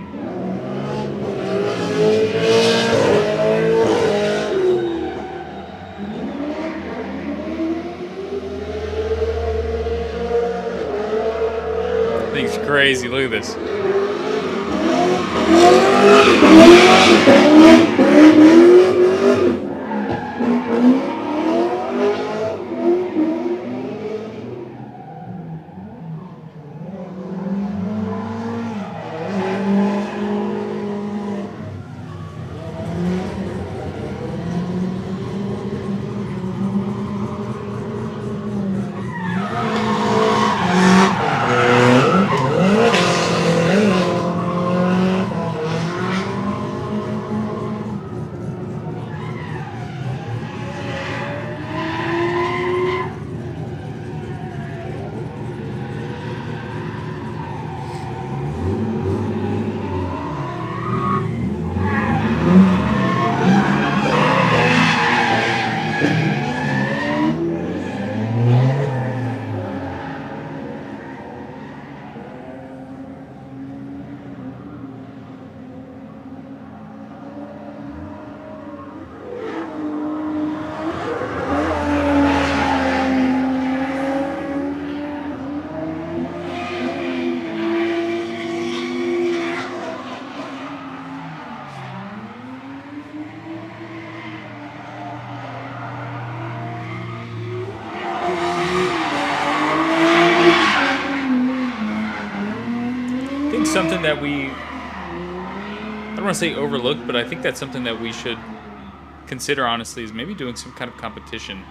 Thing's crazy. Look at this. Something that I don't want to say overlook, but I think that's something that we should consider honestly, is maybe doing some kind of competition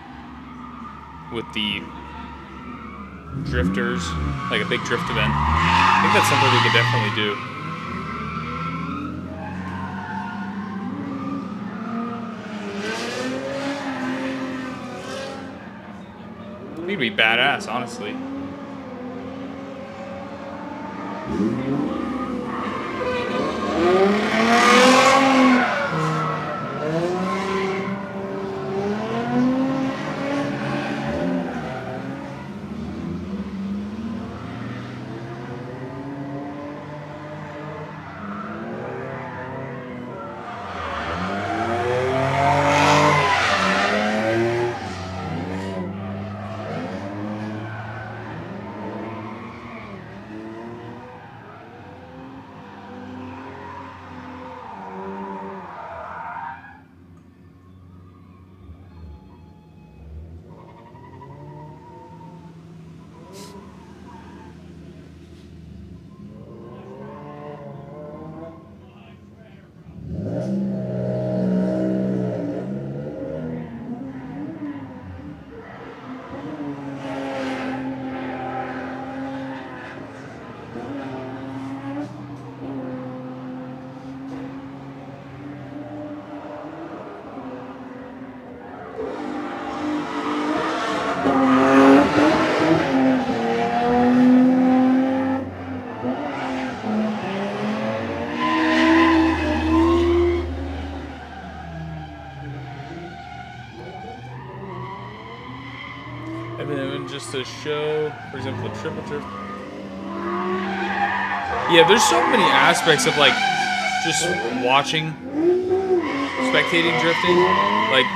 with the drifters, like a big drift event. I think that's something we could definitely do. I think it'd be badass, honestly. Just to show, for example, the triple drift. Yeah, there's so many aspects of like just watching, spectating drifting, like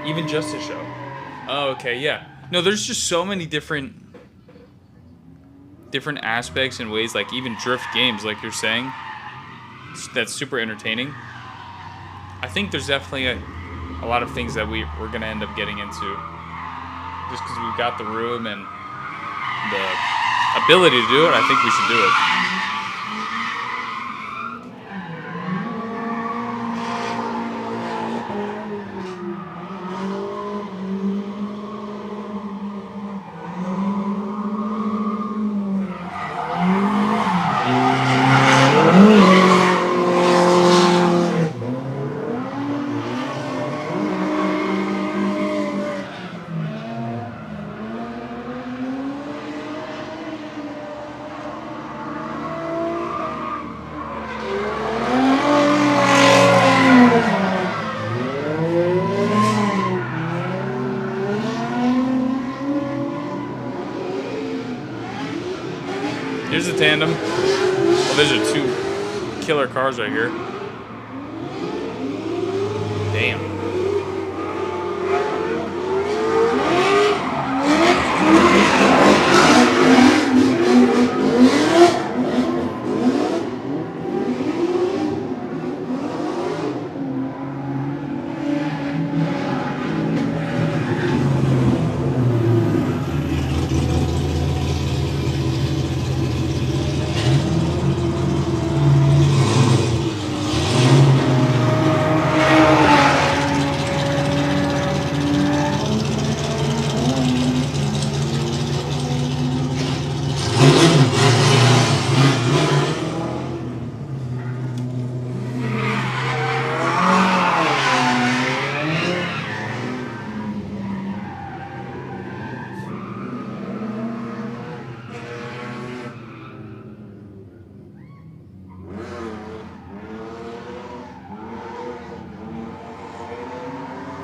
even just to show. Oh, okay, yeah. No, there's just so many different aspects and ways, like even drift games, like you're saying, that's super entertaining. I think there's definitely a lot of things that we're gonna end up getting into. Just because we've got the room and the ability to do it, I think we should do it. Here's a tandem. Oh, those are two killer cars right here. Damn.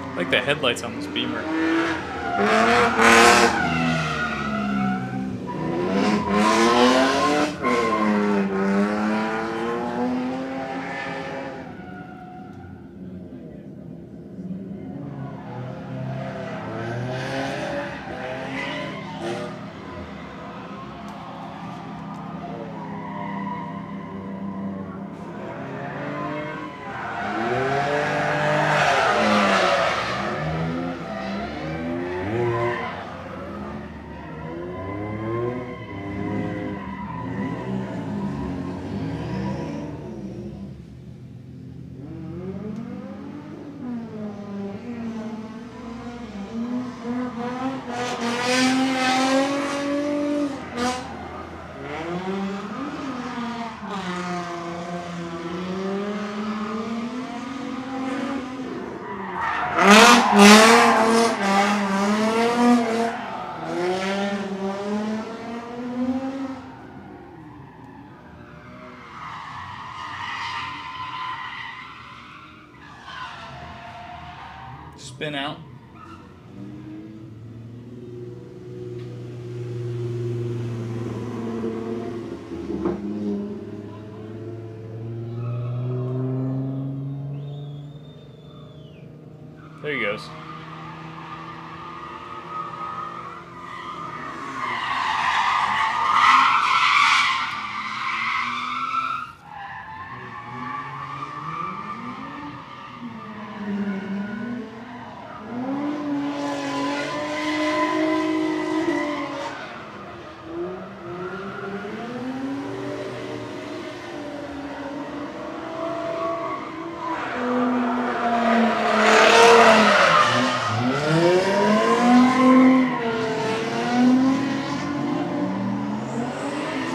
I like the headlights on this Beamer. Spin out. There he goes.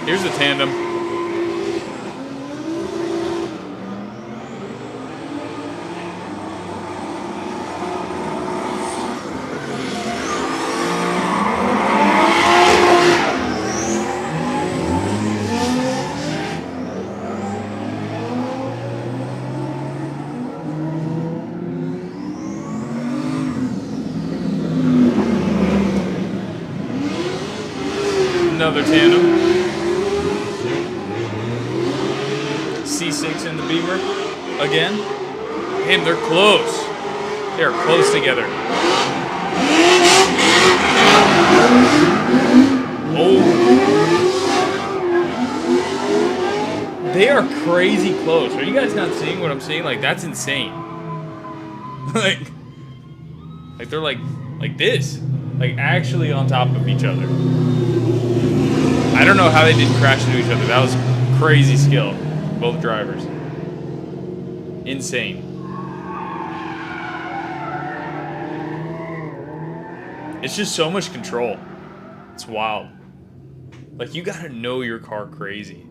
Here's a tandem. Another tandem. C6 in the Beamer again. Damn, they're close. They're close together. Oh. They are crazy close. Are you guys not seeing what I'm seeing? Like, that's insane. like they're like this. Like, actually on top of each other. I don't know how they didn't crash into each other. That was crazy skill. Both drivers. Insane. It's just so much control. It's wild. Like, you gotta know your car crazy.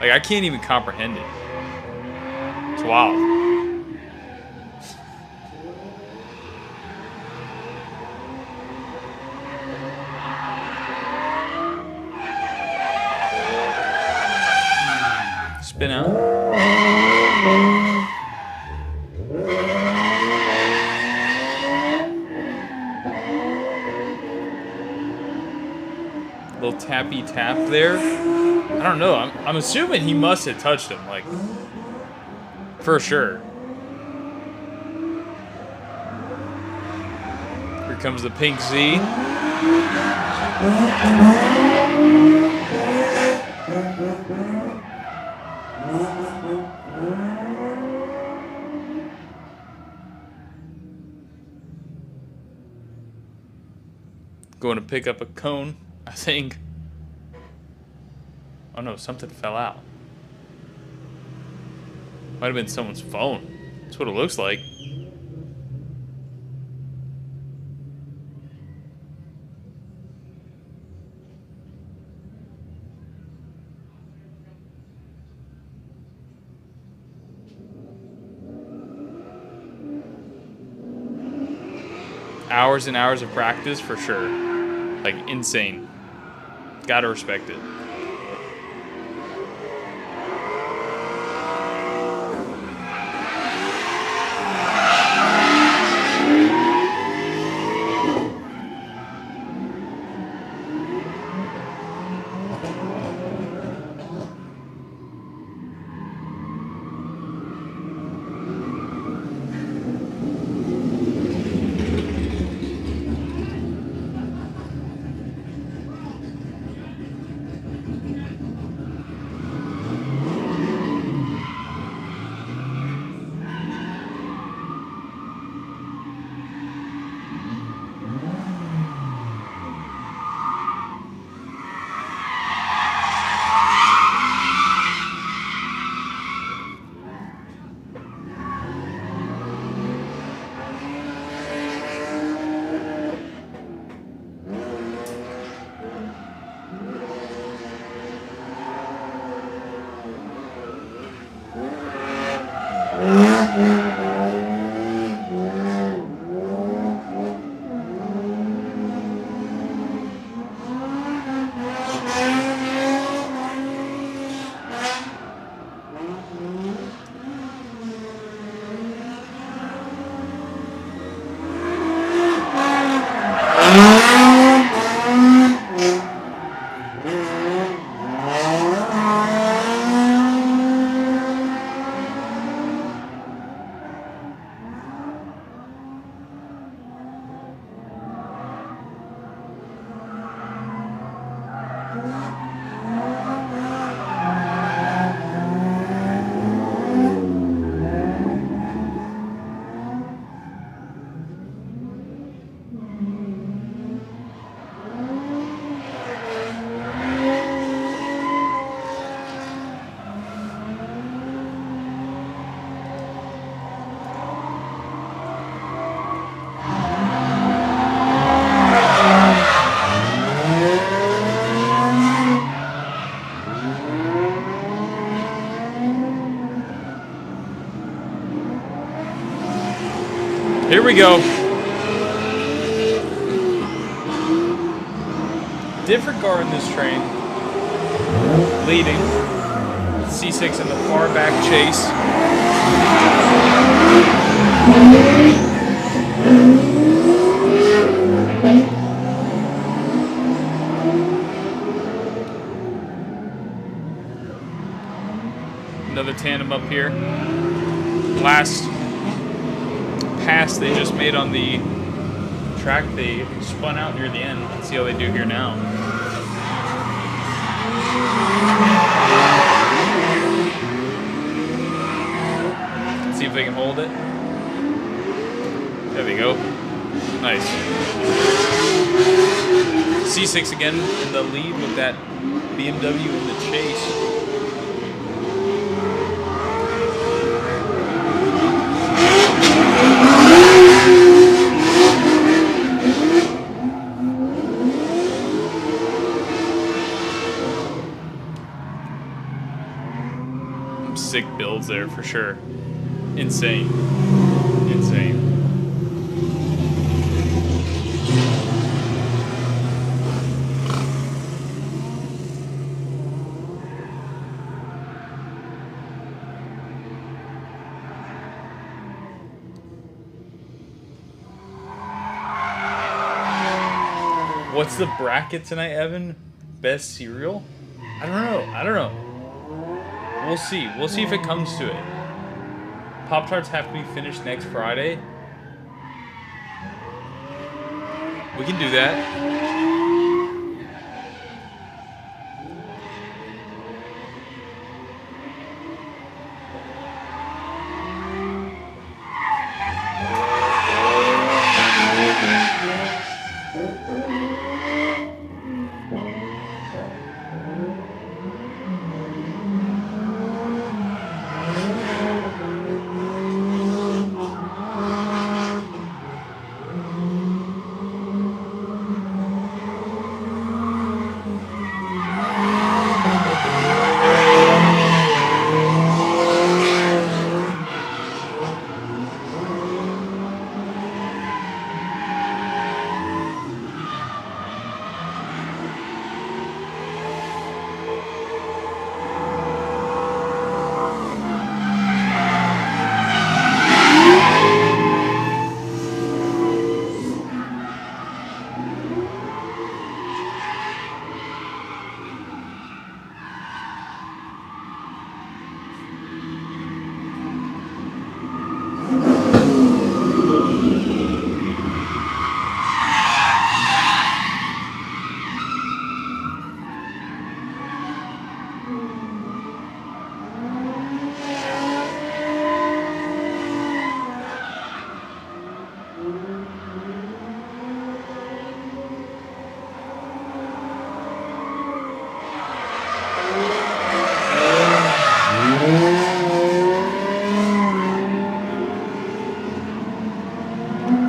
Like, I can't even comprehend it. It's wild. Spin out. Little tappy tap there. I don't know. I'm assuming he must have touched him, like, for sure. Here comes the pink Z. Going to pick up a cone, I think. Oh no, something fell out. Might have been someone's phone. That's what it looks like. Hours and hours of practice for sure. Like, insane. Gotta respect it. Here we go. Different car in this train. Leading. C6 in the far back chase. Another tandem up here. Last pass they just made on the track, they spun out near the end. Let's see how they do here now. Let's see if they can hold it. There they go. Nice. C6 again in the lead with that BMW in the chase. Sick builds there for sure. Insane. Insane. What's the bracket tonight, Evan? Best cereal? I don't know. We'll see. We'll see if it comes to it. Pop-Tarts have to be finished next Friday. We can do that.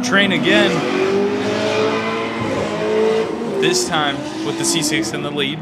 Train again. This time with the C6 in the lead.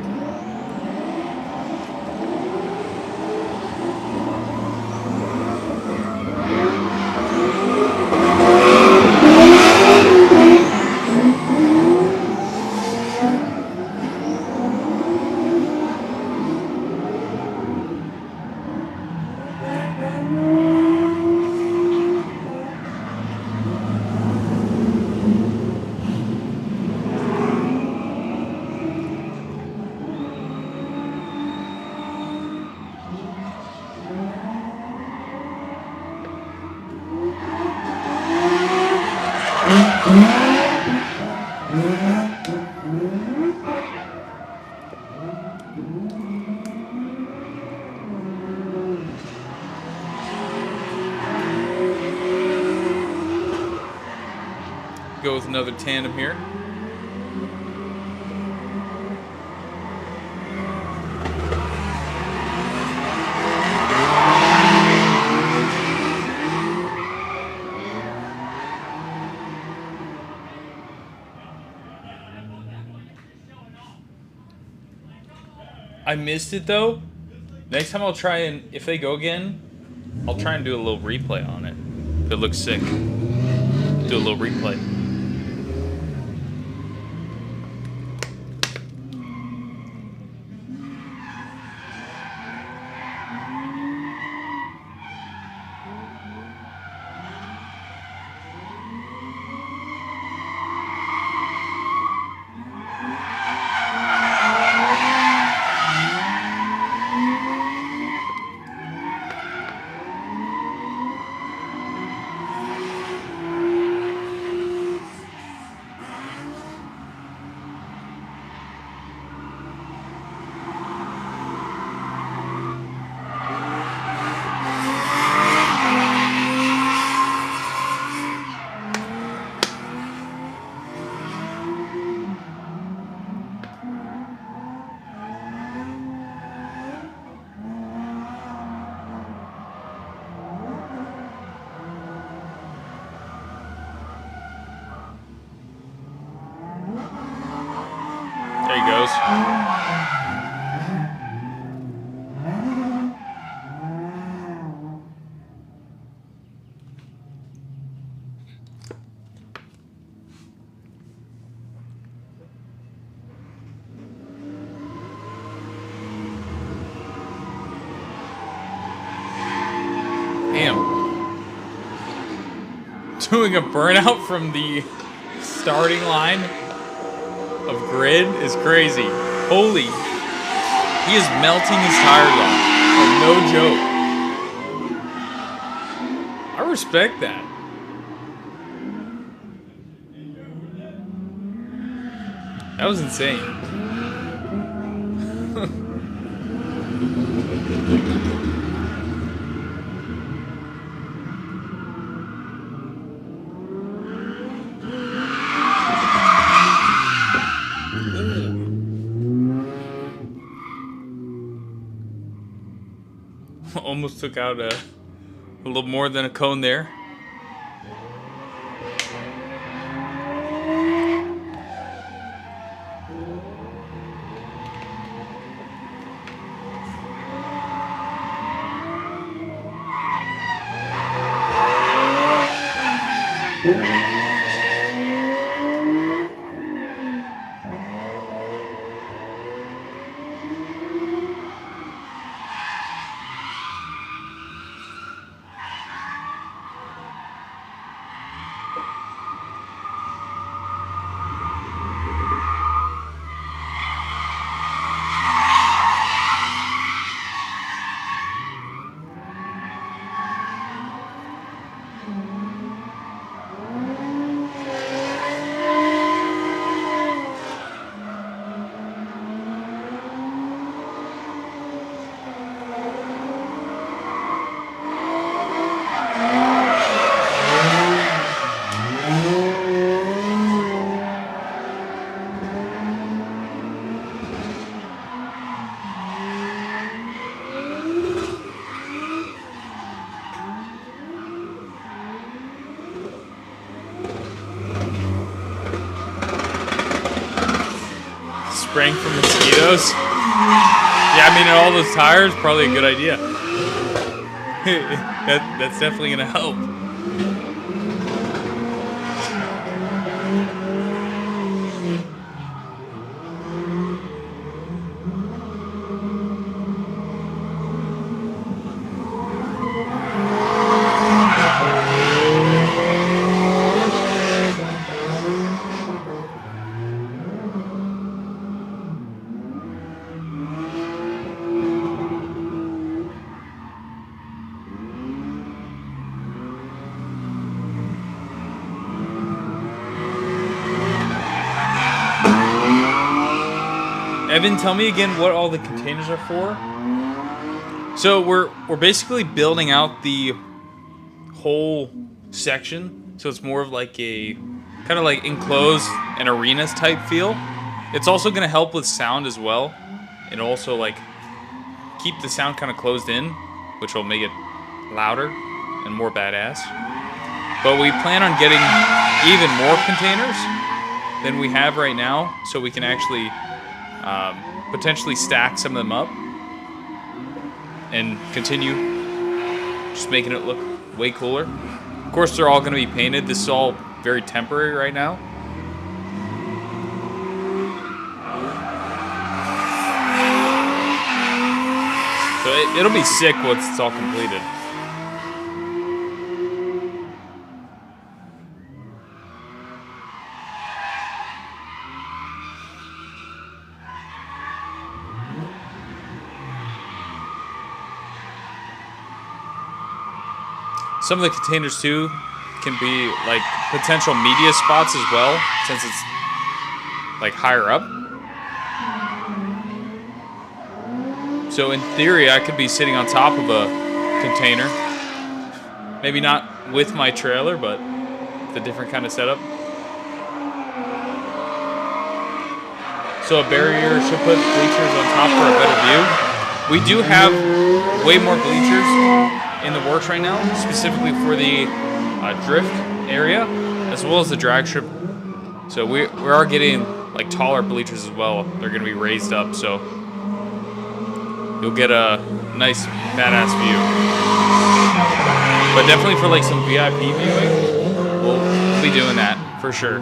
Go with another tandem here. I missed it though. Next time I'll try and, if they go again, I'll try and do a little replay on it. If it looks sick. Do a little replay. There he goes. Damn. Doing a burnout from the starting line of grid is crazy. Holy. He is melting his tires off. Like, no joke. I respect that. That was insane. Almost took out a little more than a cone there. Spraying for mosquitoes. Yeah, I mean, all those tires, probably a good idea. That's definitely gonna help. Evan, tell me again what all the containers are for. So we're basically building out the whole section, so it's more of like a kind of like enclosed and arenas type feel. It's also going to help with sound as well, and also like keep the sound kind of closed in, which will make it louder and more badass. But we plan on getting even more containers than we have right now, so we can actually potentially stack some of them up and continue just making it look way cooler. Of course, they're all going to be painted. This is all very temporary right now. So it'll be sick once it's all completed. Some of the containers too can be like potential media spots as well, since it's like higher up. So in theory, I could be sitting on top of a container. Maybe not with my trailer, but with a different kind of setup. So a barrier should put bleachers on top for a better view. We do have way more bleachers in the works right now, specifically for the drift area, as well as the drag strip. So we are getting like taller bleachers as well. They're going to be raised up, so you'll get a nice badass view. But definitely for like some VIP viewing, we'll be doing that for sure.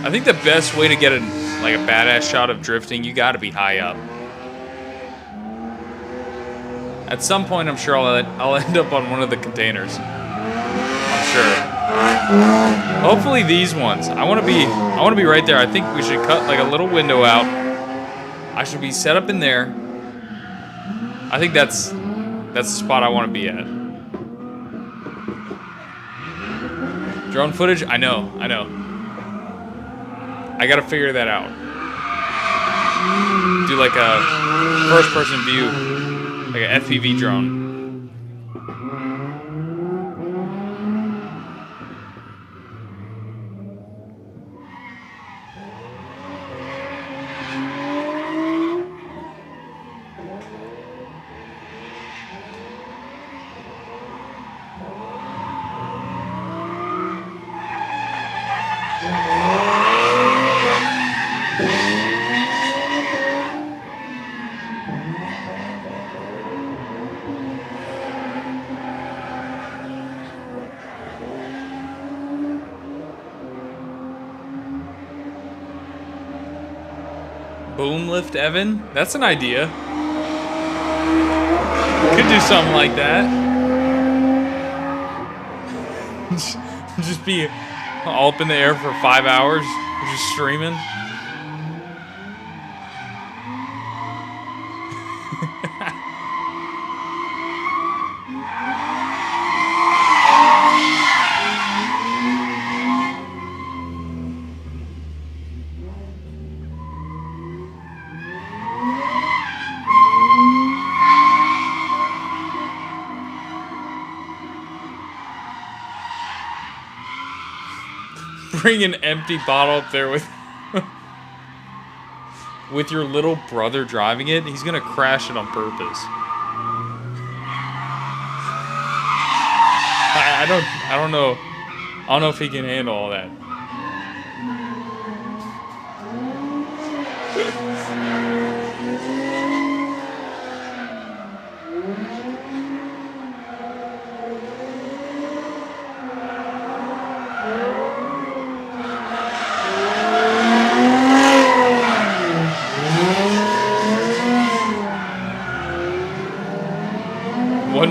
I think the best way to get a badass shot of drifting, you got to be high up. At some point, I'm sure I'll end up on one of the containers. I'm sure. Hopefully these ones. I want to be right there. I think we should cut like a little window out. I should be set up in there. I think that's the spot I want to be at. Drone footage? I know. I gotta figure that out. Do like a first-person view. Like an FPV drone. Boom lift, Evan? That's an idea. Could do something like that. Just be all up in the air for 5 hours, just streaming. Bring an empty bottle up there with your little brother driving it. He's gonna crash it on purpose. I don't know. I don't know if he can handle all that.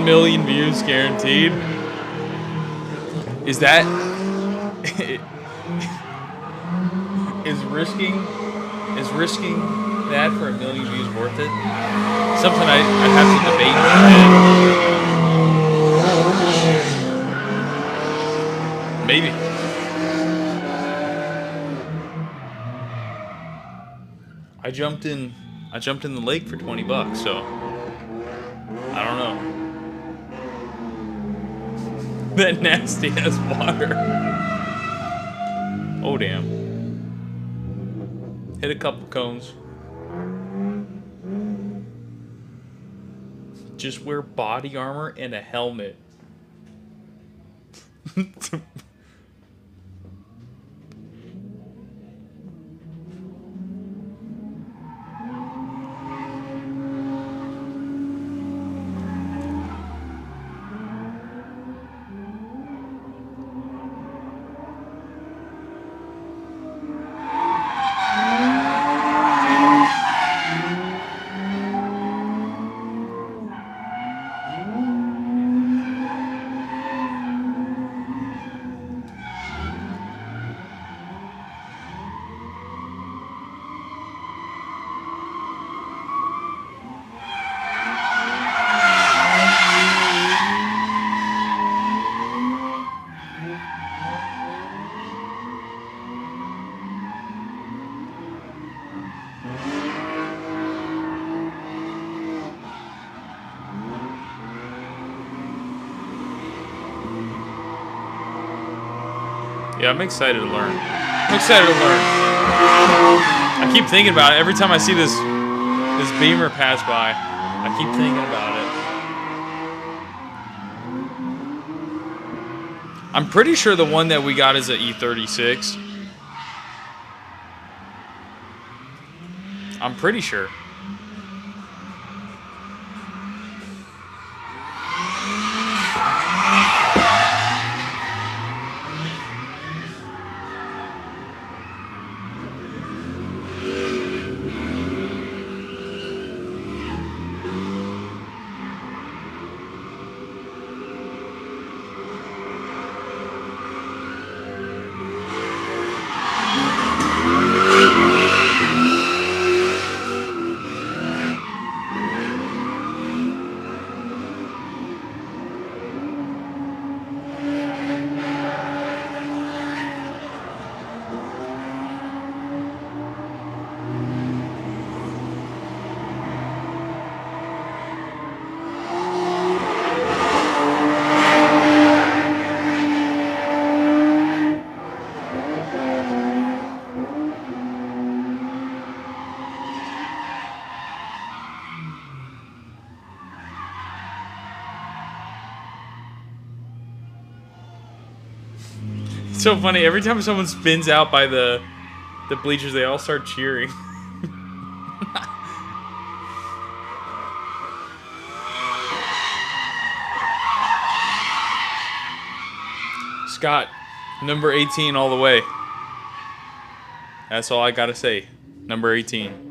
Million views guaranteed. Is that is risking that for 1 million views worth it? Something I'd have to debate in my head. Maybe. I jumped in the lake for $20, so I don't know. That nasty ass water. Oh damn. Hit a couple cones. Just wear body armor and a helmet. Yeah, I'm excited to learn. I keep thinking about it every time I see this Beamer pass by. I keep thinking about it. I'm pretty sure the one that we got is an E36. I'm pretty sure. It's so funny. Every time someone spins out by the bleachers, they all start cheering. Scott, number 18 all the way. That's all I gotta say. Number 18.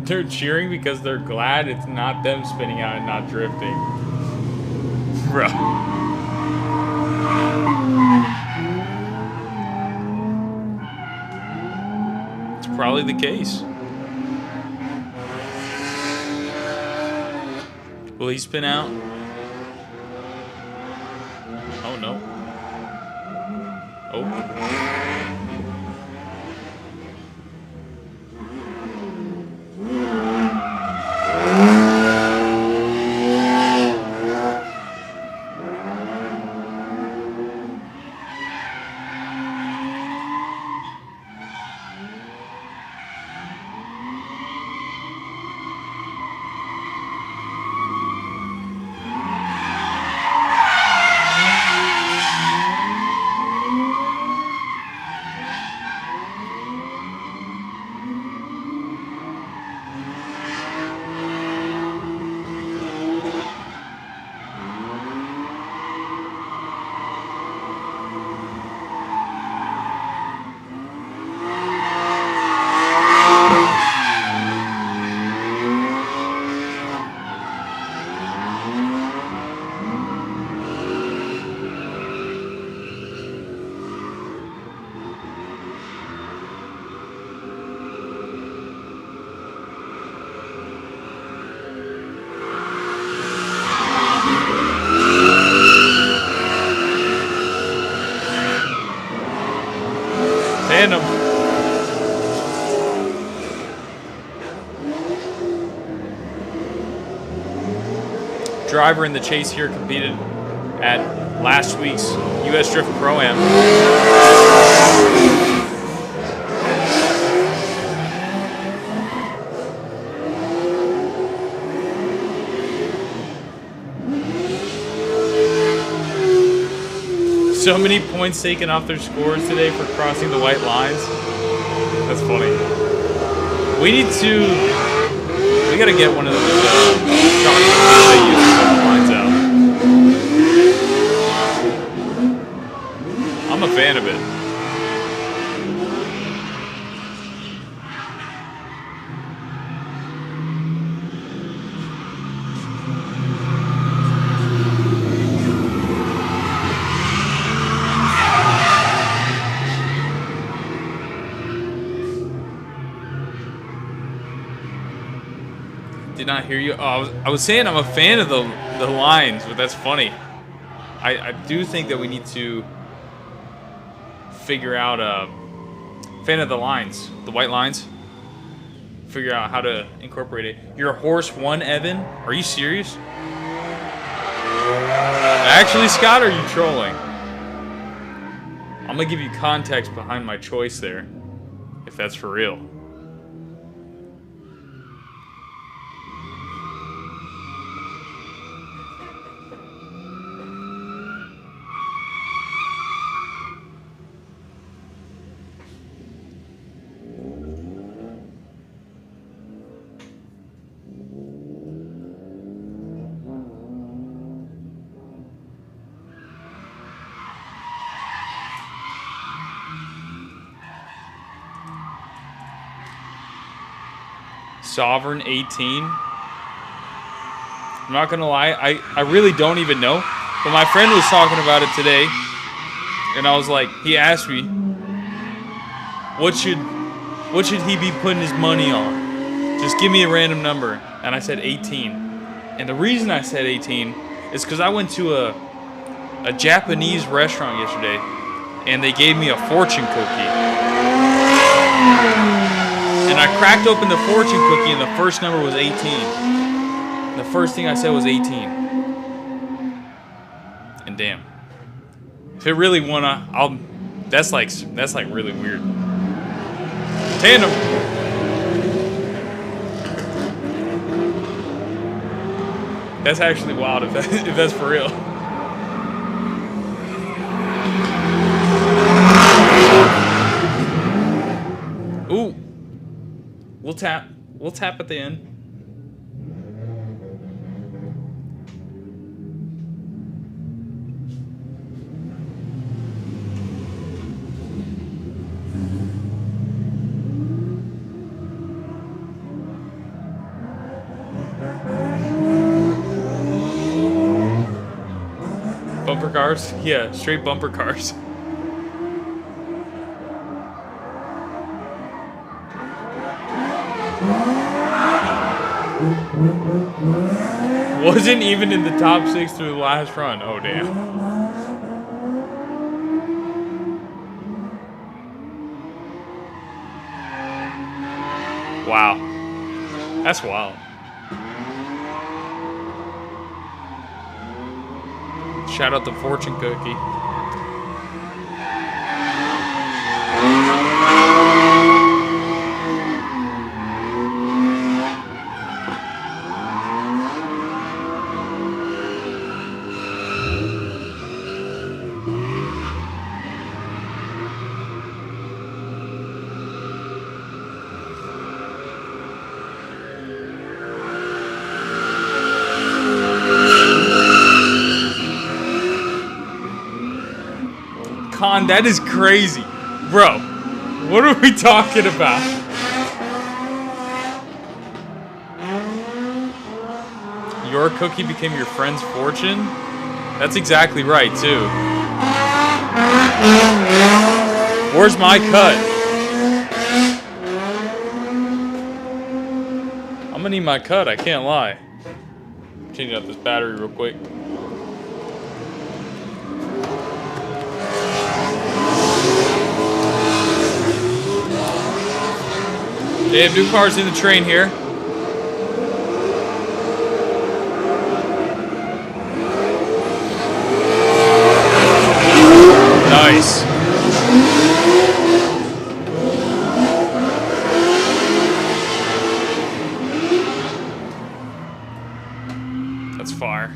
They're cheering because they're glad it's not them spinning out and not drifting. Bro. probably the case. Will he spin out? Oh no. Oh. Tandem. Driver in the chase here competed at last week's U.S. Drift Pro-Am. So many points taken off their scores today for crossing the white lines. That's funny. We gotta get one of those chalk that use to put the lines out. I'm a fan of it. Did not hear you. Oh, I was saying I'm a fan of the lines, but that's funny. I do think that we need to figure out fan of the lines, the white lines. Figure out how to incorporate it. You're a horse one, Evan? Are you serious? Actually, Scott, are you trolling? I'm gonna give you context behind my choice there, if that's for real. Sovereign 18. I'm not gonna lie, I really don't even know. But my friend was talking about it today, and I was like, he asked me, what should he be putting his money on? Just give me a random number. And I said 18. And the reason I said 18 is because I went to a Japanese restaurant yesterday, and they gave me a fortune cookie. And I cracked open the fortune cookie, and the first number was 18. And the first thing I said was 18. And damn, if it really won, that's like really weird. Tandem. That's actually wild if that's for real. Ooh. We'll tap at the end. Bumper cars? Yeah, straight bumper cars. Wasn't even in the top 6 through the last run. Oh, damn. Wow. That's wild. Shout out to Fortune Cookie. Con, that is crazy. Bro, what are we talking about? Your cookie became your friend's fortune? That's exactly right, too. Where's my cut? I'm gonna need my cut, I can't lie. Change out this battery real quick. They have new cars in the train here. Nice. That's fire.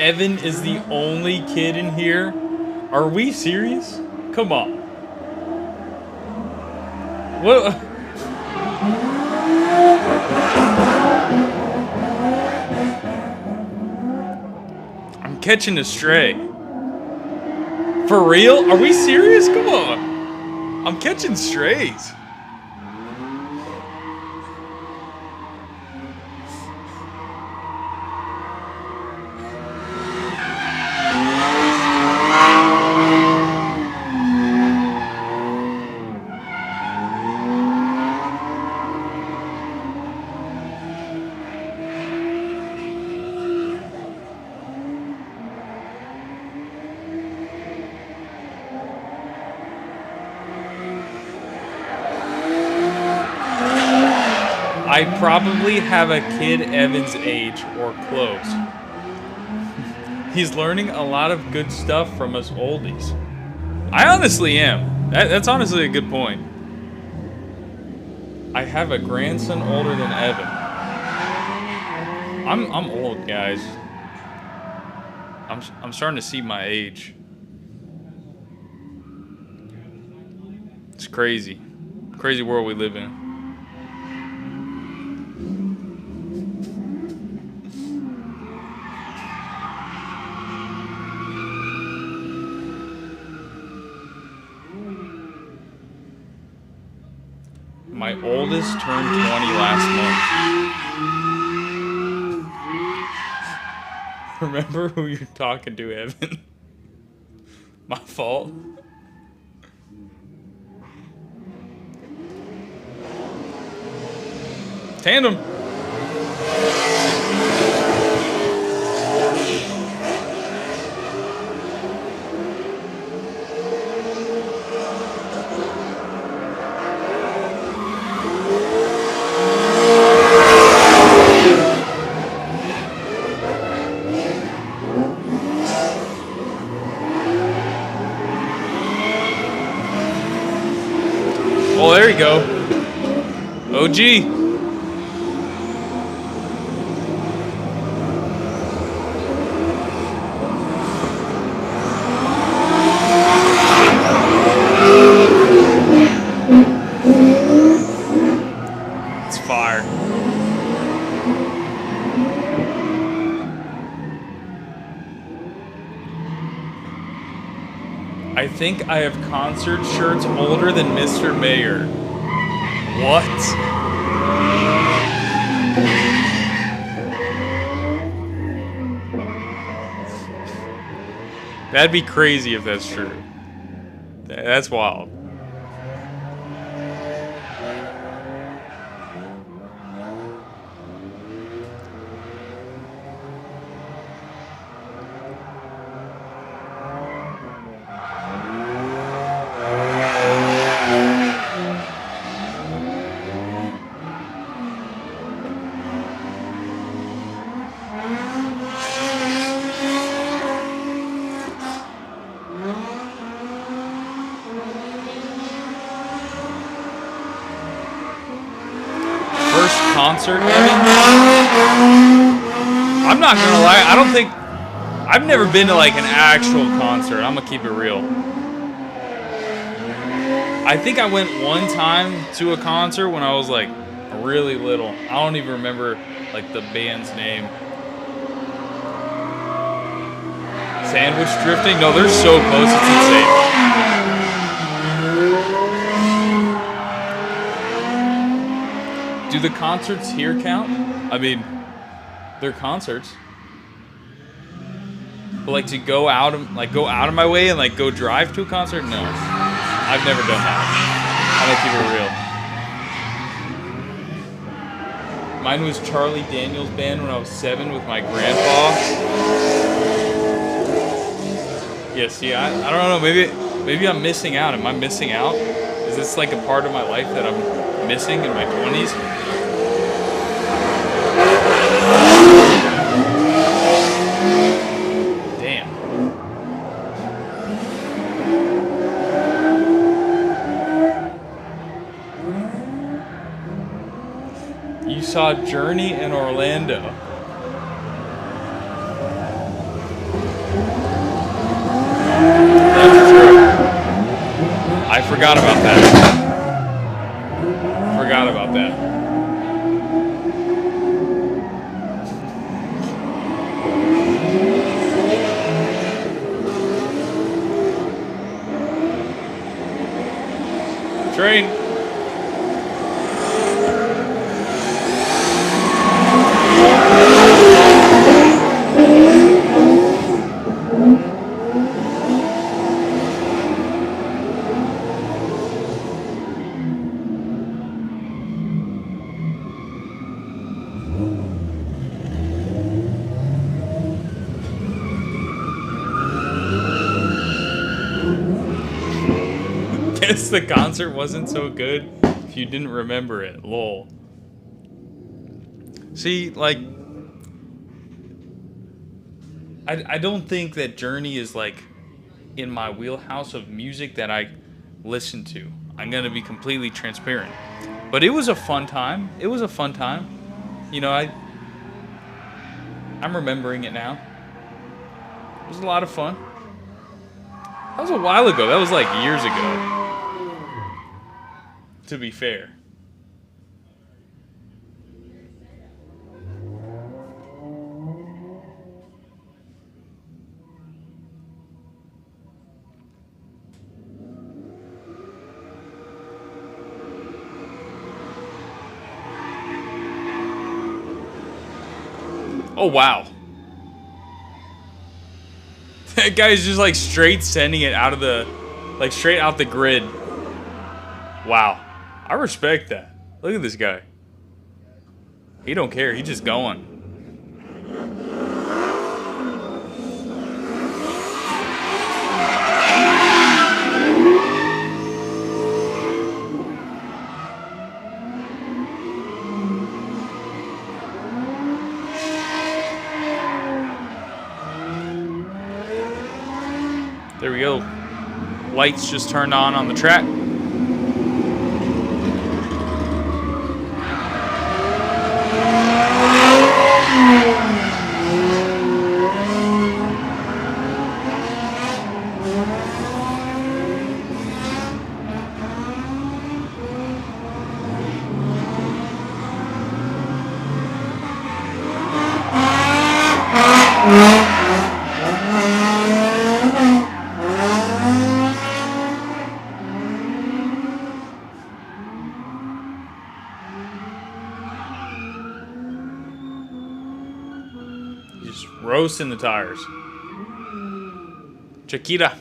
Evan is the only kid in here? Are we serious? Come on. What? I'm catching a stray. For real? Are we serious? Come on. I'm catching strays. I probably have a kid Evan's age or close. He's learning a lot of good stuff from us oldies. I honestly am. That's honestly a good point. I have a grandson older than Evan. I'm old, guys. I'm starting to see my age. It's crazy. Crazy world we live in. My oldest turned 20 last month. Remember who you're talking to, Evan? My fault. Tandem. Oh, there you go. OG. It's fire. I think I have concert shirts older than Mr. Mayor. What? That'd be crazy if that's true. That's wild. Concert, I'm not gonna lie, I don't think I've never been to like an actual concert. I'm gonna keep it real. I think I went one time to a concert when I was like really little. I don't even remember like the band's name. Sandwich drifting? No, they're so close, it's insane. Do the concerts here count? I mean, they're concerts. But like to go out of my way and like go drive to a concert? No. I've never done that. I'm gonna keep it real. Mine was Charlie Daniels Band when I was 7 with my grandpa. Yeah, see, I don't know, maybe I'm missing out. Am I missing out? Is this like a part of my life that I'm missing in my 20s? Damn. You saw Journey in Orlando. Forgot about that. Forgot about that. Train. Guess the concert wasn't so good if you didn't remember it. Lol. See, like, I don't think that Journey is like in my wheelhouse of music that I listen to. I'm gonna be completely transparent. But it was a fun time. It was a fun time. You know, I'm remembering it now. It was a lot of fun. That was a while ago. That was like years ago. To be fair. Oh, wow. That guy's just like straight sending it out of the, like straight out the grid. Wow. I respect that. Look at this guy. He don't care. He's just going. There we go. Lights just turned on the track. Just roasting the tires. Chiquita.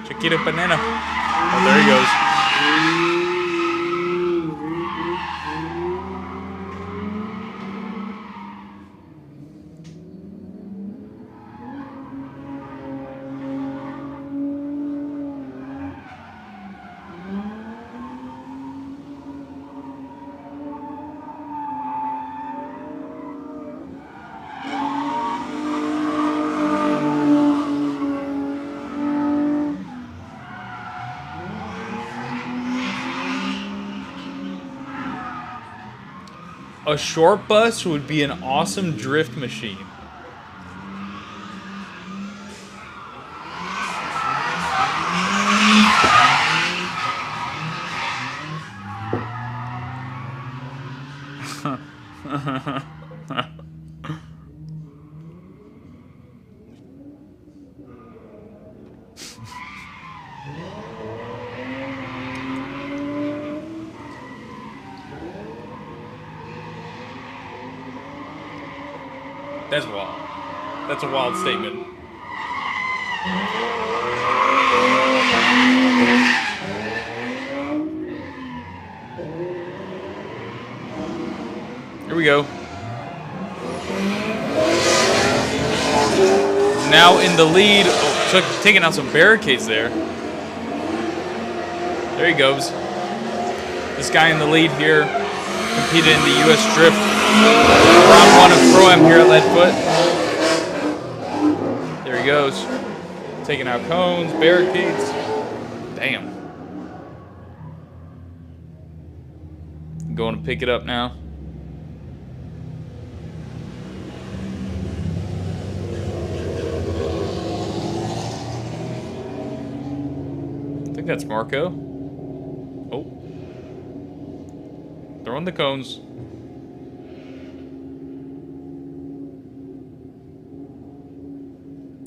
Chiquita banana. Oh, there he goes. A short bus would be an awesome drift machine. That's wild. That's a wild statement. Here we go. Now in the lead. Oh, taking out some barricades there. There he goes. This guy in the lead here competed in the U.S. Drift Round 1 of Pro-Am here at Leadfoot. There he goes. Taking out cones, barricades. Damn. Going to pick it up now. I think that's Marco. Oh. Throwing the cones.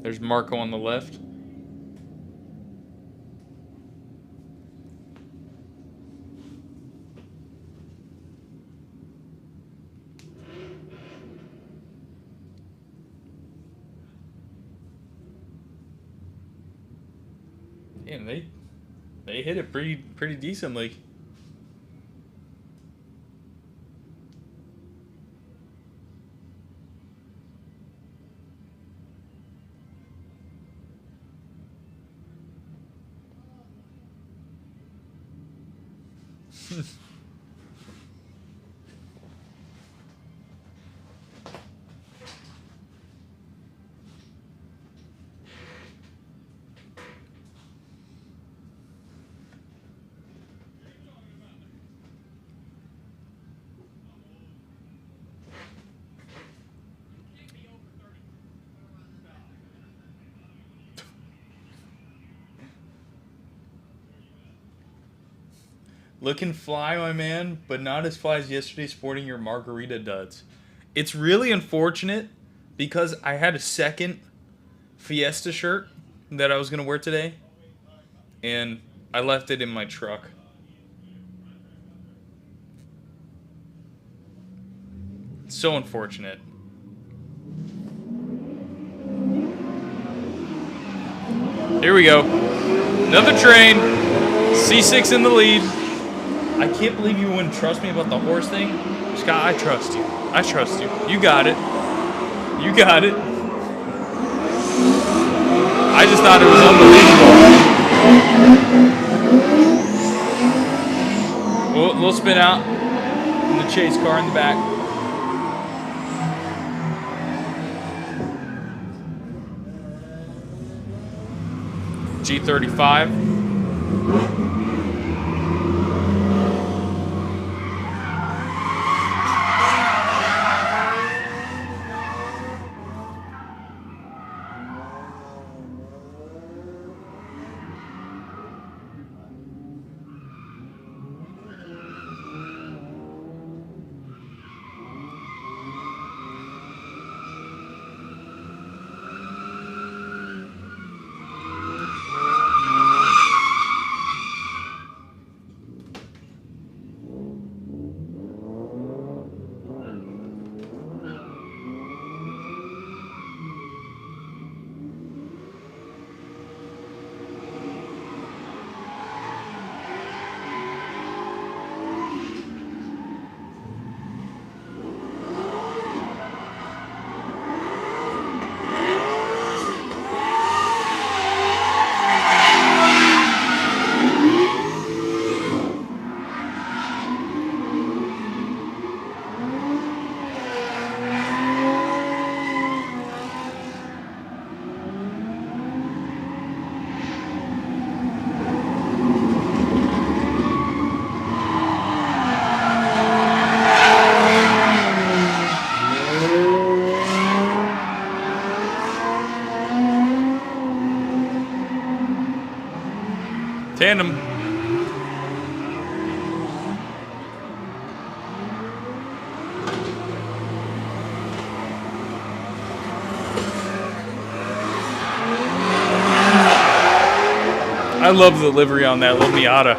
There's Marco on the left. Damn, they hit it pretty decently. Looking fly, my man, but not as fly as yesterday sporting your margarita duds. It's really unfortunate because I had a second Fiesta shirt that I was going to wear today, and I left it in my truck. So unfortunate. Here we go. Another train. C6 in the lead. I can't believe you wouldn't trust me about the horse thing. Scott, I trust you. I trust you. You got it. You got it. I just thought it was unbelievable. We'll spin out in the chase car in the back. G35. Tandem. I love the livery on that little Miata.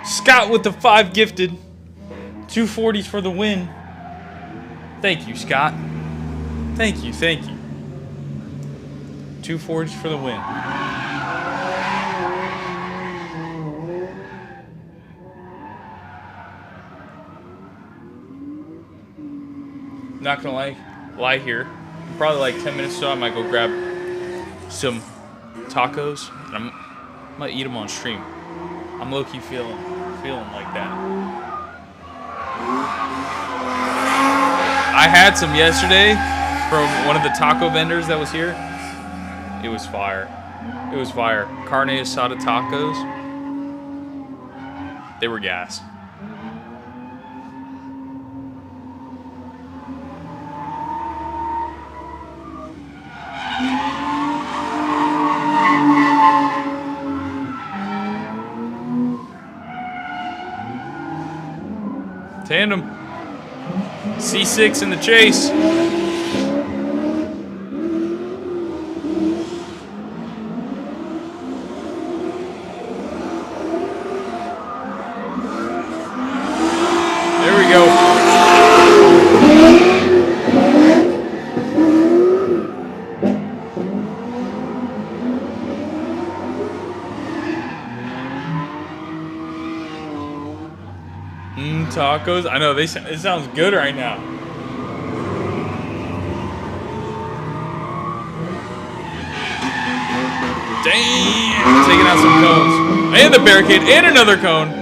Scott with the 5 gifted. 240s for the win. Thank you, Scott. Thank you, thank you. 240s for the win. Not gonna lie here. In probably like 10 minutes so I might go grab some tacos and I might eat them on stream. I'm low-key feeling like that. I had some yesterday from one of the taco vendors that was here. It was fire. It was fire. Carne asada tacos. They were gas. Tandem. C6 in the chase. There we go. Tacos. I know it sounds good right now. Damn! Taking out some cones. And the barricade and another cone.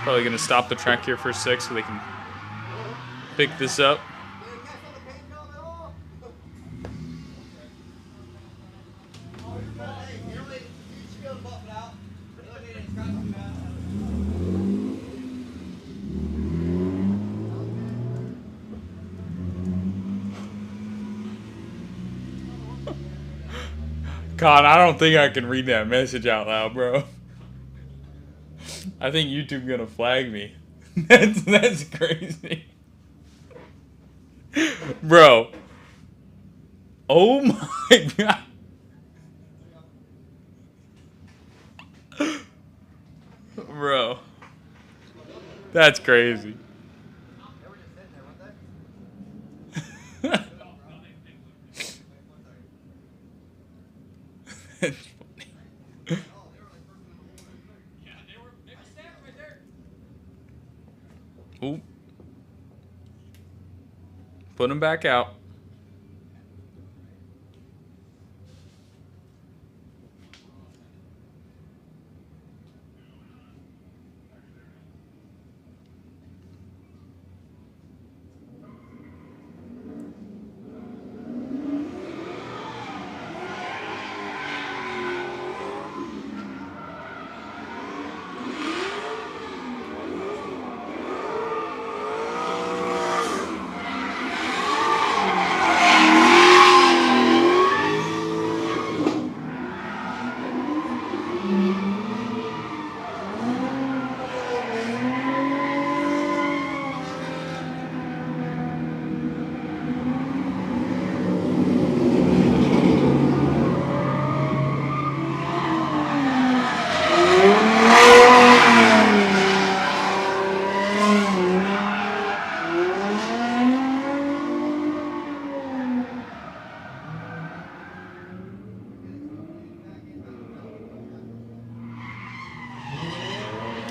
Probably gonna stop the track here for a sec so they can pick this up. God, I don't think I can read that message out loud, bro. I think YouTube's gonna flag me. That's crazy. Bro. Oh my god. Bro. That's crazy. That's funny. Ooh. Put him back out.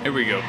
Here we go.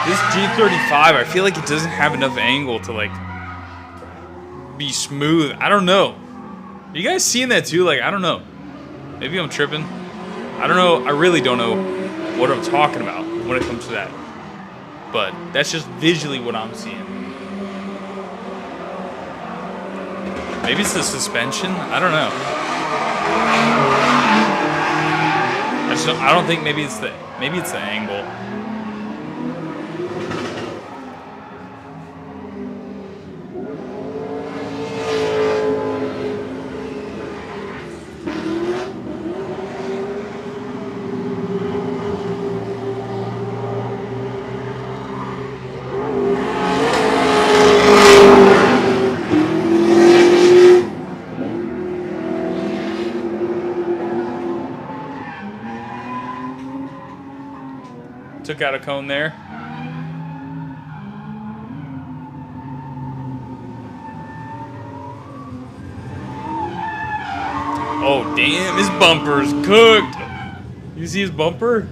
This G35, I feel like it doesn't have enough angle to like be smooth. I don't know. Are you guys seeing that too? Like, I don't know. Maybe I'm tripping. I don't know. I really don't know what I'm talking about when it comes to that. But that's just visually what I'm seeing. Maybe it's the suspension. I don't know. I don't think maybe it's the angle. Took out a cone there. Oh, damn, his bumper's cooked. You see his bumper?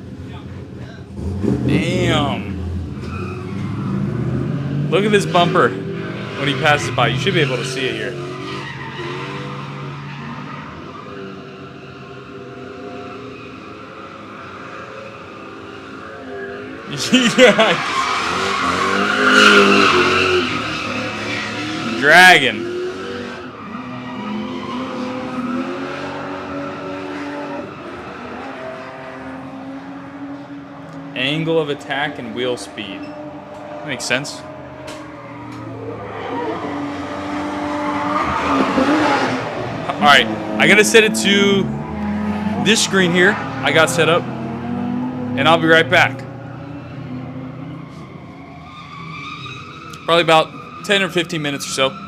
Damn. Look at this bumper when he passes by. You should be able to see it here. Dragon. Angle of attack and wheel speed. That makes sense. Alright, I gotta set it to this screen here. I got set up. And I'll be right back. Probably about 10 or 15 minutes or so.